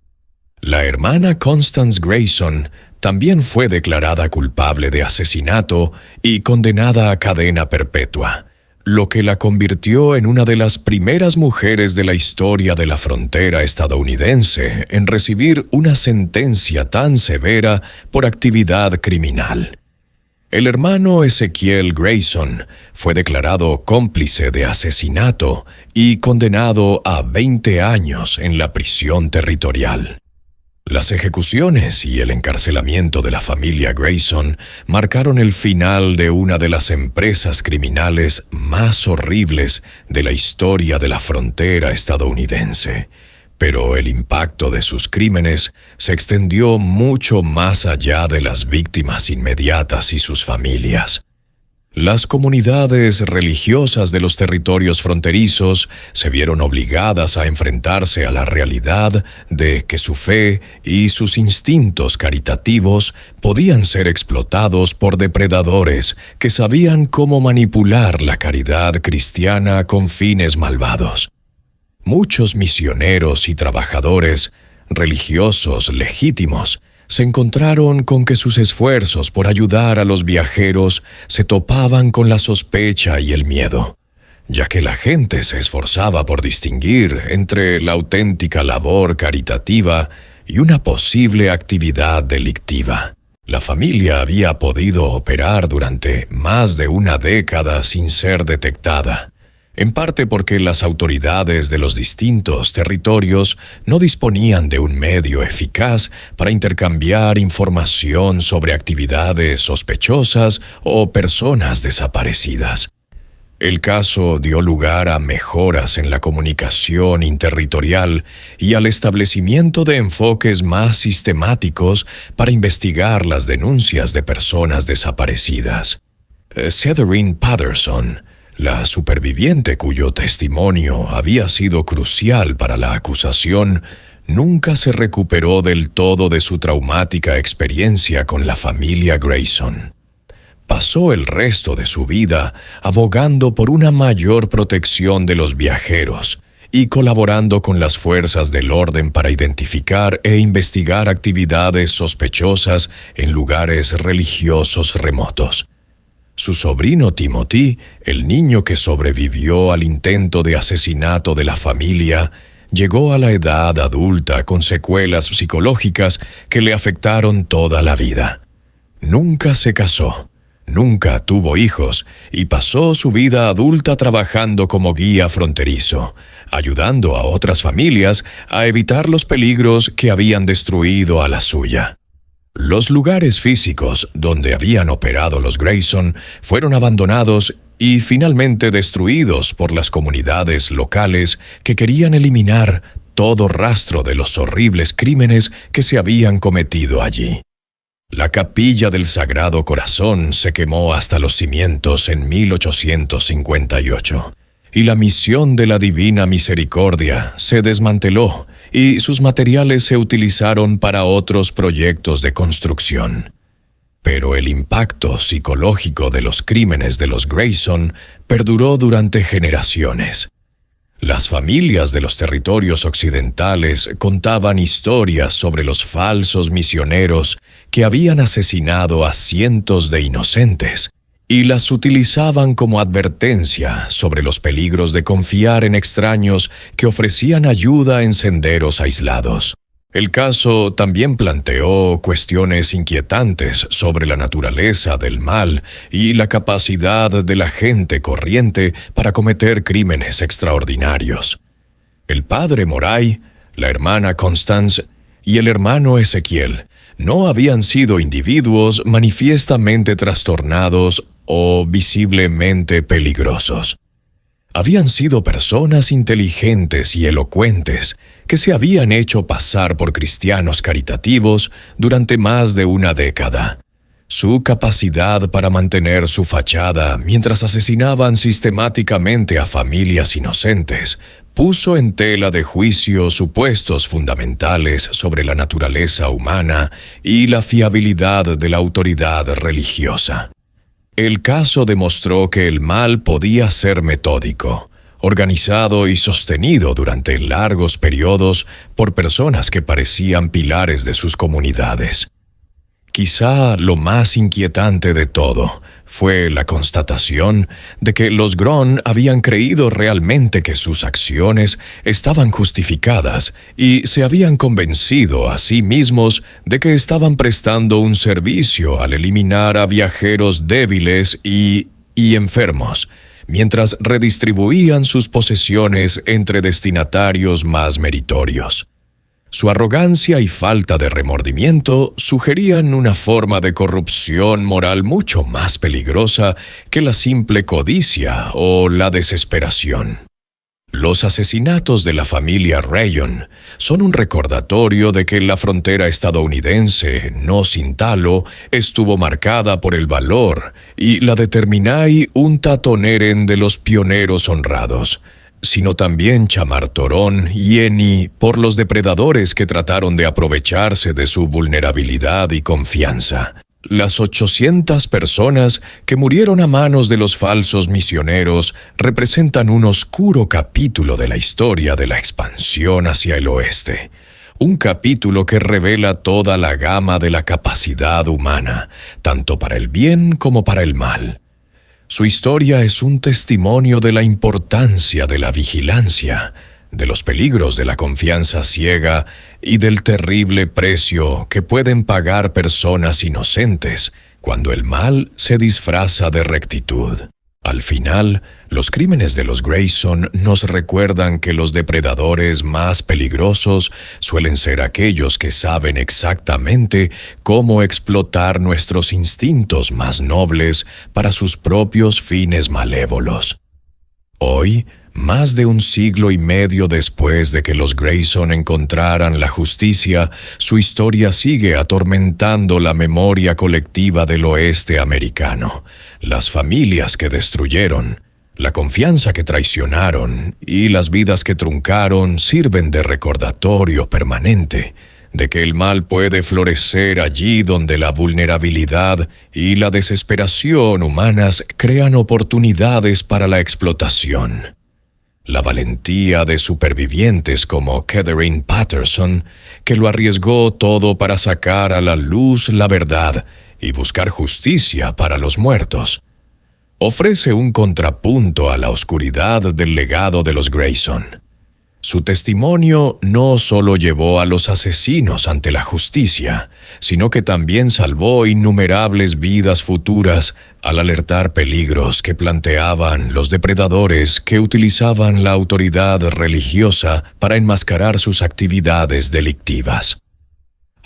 La hermana Constance Grayson también fue declarada culpable de asesinato y condenada a cadena perpetua, lo que la convirtió en una de las primeras mujeres de la historia de la frontera estadounidense en recibir una sentencia tan severa por actividad criminal. El hermano Ezequiel Grayson fue declarado cómplice de asesinato y condenado a 20 años en la prisión territorial. Las ejecuciones y el encarcelamiento de la familia Grayson marcaron el final de una de las empresas criminales más horribles de la historia de la frontera estadounidense. Pero el impacto de sus crímenes se extendió mucho más allá de las víctimas inmediatas y sus familias. Las comunidades religiosas de los territorios fronterizos se vieron obligadas a enfrentarse a la realidad de que su fe y sus instintos caritativos podían ser explotados por depredadores que sabían cómo manipular la caridad cristiana con fines malvados. Muchos misioneros y trabajadores religiosos legítimos se encontraron con que sus esfuerzos por ayudar a los viajeros se topaban con la sospecha y el miedo, ya que la gente se esforzaba por distinguir entre la auténtica labor caritativa y una posible actividad delictiva. La familia había podido operar durante más de una década sin ser detectada, en parte porque las autoridades de los distintos territorios no disponían de un medio eficaz para intercambiar información sobre actividades sospechosas o personas desaparecidas. El caso dio lugar a mejoras en la comunicación interterritorial y al establecimiento de enfoques más sistemáticos para investigar las denuncias de personas desaparecidas. Catherine Patterson, la superviviente cuyo testimonio había sido crucial para la acusación, nunca se recuperó del todo de su traumática experiencia con la familia Grayson. Pasó el resto de su vida abogando por una mayor protección de los viajeros y colaborando con las fuerzas del orden para identificar e investigar actividades sospechosas en lugares religiosos remotos. Su sobrino Timothy, el niño que sobrevivió al intento de asesinato de la familia, llegó a la edad adulta con secuelas psicológicas que le afectaron toda la vida. Nunca se casó, nunca tuvo hijos y pasó su vida adulta trabajando como guía fronterizo, ayudando a otras familias a evitar los peligros que habían destruido a la suya. Los lugares físicos donde habían operado los Grayson fueron abandonados y finalmente destruidos por las comunidades locales que querían eliminar todo rastro de los horribles crímenes que se habían cometido allí. La capilla del Sagrado Corazón se quemó hasta los cimientos en 1858. Y la misión de la Divina Misericordia se desmanteló y sus materiales se utilizaron para otros proyectos de construcción. Pero el impacto psicológico de los crímenes de los Grayson perduró durante generaciones. Las familias de los territorios occidentales contaban historias sobre los falsos misioneros que habían asesinado a cientos de inocentes, y las utilizaban como advertencia sobre los peligros de confiar en extraños que ofrecían ayuda en senderos aislados. El caso también planteó cuestiones inquietantes sobre la naturaleza del mal y la capacidad de la gente corriente para cometer crímenes extraordinarios. El padre Moray, la hermana Constance y el hermano Ezequiel no habían sido individuos manifiestamente trastornados o visiblemente peligrosos. Habían sido personas inteligentes y elocuentes que se habían hecho pasar por cristianos caritativos durante más de una década. Su capacidad para mantener su fachada mientras asesinaban sistemáticamente a familias inocentes puso en tela de juicio supuestos fundamentales sobre la naturaleza humana y la fiabilidad de la autoridad religiosa. El caso demostró que el mal podía ser metódico, organizado y sostenido durante largos periodos por personas que parecían pilares de sus comunidades. Quizá lo más inquietante de todo fue la constatación de que los Gron habían creído realmente que sus acciones estaban justificadas y se habían convencido a sí mismos de que estaban prestando un servicio al eliminar a viajeros débiles y enfermos, mientras redistribuían sus posesiones entre destinatarios más meritorios. Su arrogancia y falta de remordimiento sugerían una forma de corrupción moral mucho más peligrosa que la simple codicia o la desesperación. Los asesinatos de la familia Rayon son un recordatorio de que la frontera estadounidense, no sin talo, estuvo marcada por el valor y la determinai unta toneren de los pioneros honrados, sino también Chamartorón y Eni por los depredadores que trataron de aprovecharse de su vulnerabilidad y confianza. Las 800 personas que murieron a manos de los falsos misioneros representan un oscuro capítulo de la historia de la expansión hacia el oeste, un capítulo que revela toda la gama de la capacidad humana, tanto para el bien como para el mal. Su historia es un testimonio de la importancia de la vigilancia, de los peligros de la confianza ciega y del terrible precio que pueden pagar personas inocentes cuando el mal se disfraza de rectitud. Al final, los crímenes de los Grayson nos recuerdan que los depredadores más peligrosos suelen ser aquellos que saben exactamente cómo explotar nuestros instintos más nobles para sus propios fines malévolos. Hoy, más de un siglo y medio después de que los Grayson encontraran la justicia, su historia sigue atormentando la memoria colectiva del oeste americano. Las familias que destruyeron, la confianza que traicionaron y las vidas que truncaron sirven de recordatorio permanente de que el mal puede florecer allí donde la vulnerabilidad y la desesperación humanas crean oportunidades para la explotación. La valentía de supervivientes como Catherine Patterson, que lo arriesgó todo para sacar a la luz la verdad y buscar justicia para los muertos, ofrece un contrapunto a la oscuridad del legado de los Grayson. Su testimonio no solo llevó a los asesinos ante la justicia, sino que también salvó innumerables vidas futuras al alertar peligros que planteaban los depredadores que utilizaban la autoridad religiosa para enmascarar sus actividades delictivas.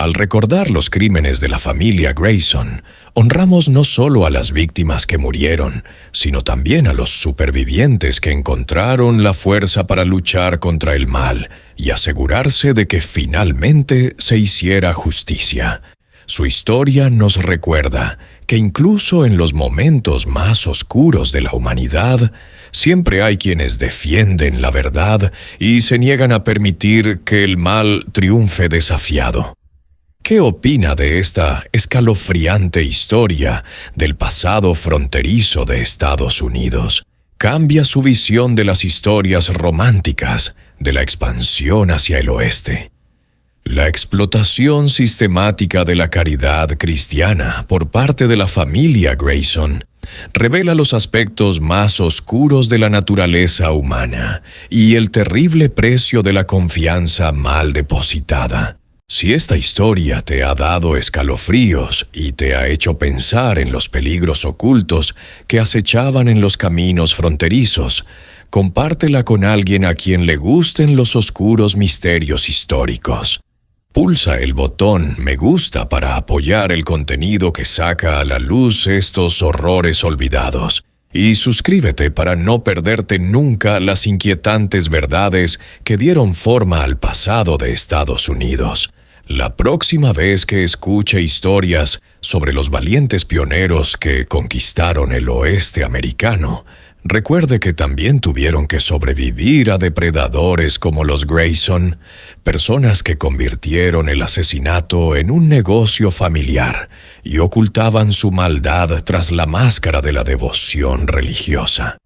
Al recordar los crímenes de la familia Grayson, honramos no solo a las víctimas que murieron, sino también a los supervivientes que encontraron la fuerza para luchar contra el mal y asegurarse de que finalmente se hiciera justicia. Su historia nos recuerda que incluso en los momentos más oscuros de la humanidad, siempre hay quienes defienden la verdad y se niegan a permitir que el mal triunfe desafiado. ¿Qué opina de esta escalofriante historia del pasado fronterizo de Estados Unidos? Cambia su visión de las historias románticas de la expansión hacia el oeste. La explotación sistemática de la caridad cristiana por parte de la familia Grayson revela los aspectos más oscuros de la naturaleza humana y el terrible precio de la confianza mal depositada. Si esta historia te ha dado escalofríos y te ha hecho pensar en los peligros ocultos que acechaban en los caminos fronterizos, compártela con alguien a quien le gusten los oscuros misterios históricos. Pulsa el botón Me gusta para apoyar el contenido que saca a la luz estos horrores olvidados. Y suscríbete para no perderte nunca las inquietantes verdades que dieron forma al pasado de Estados Unidos. La próxima vez que escuche historias sobre los valientes pioneros que conquistaron el oeste americano, recuerde que también tuvieron que sobrevivir a depredadores como los Grayson, personas que convirtieron el asesinato en un negocio familiar y ocultaban su maldad tras la máscara de la devoción religiosa.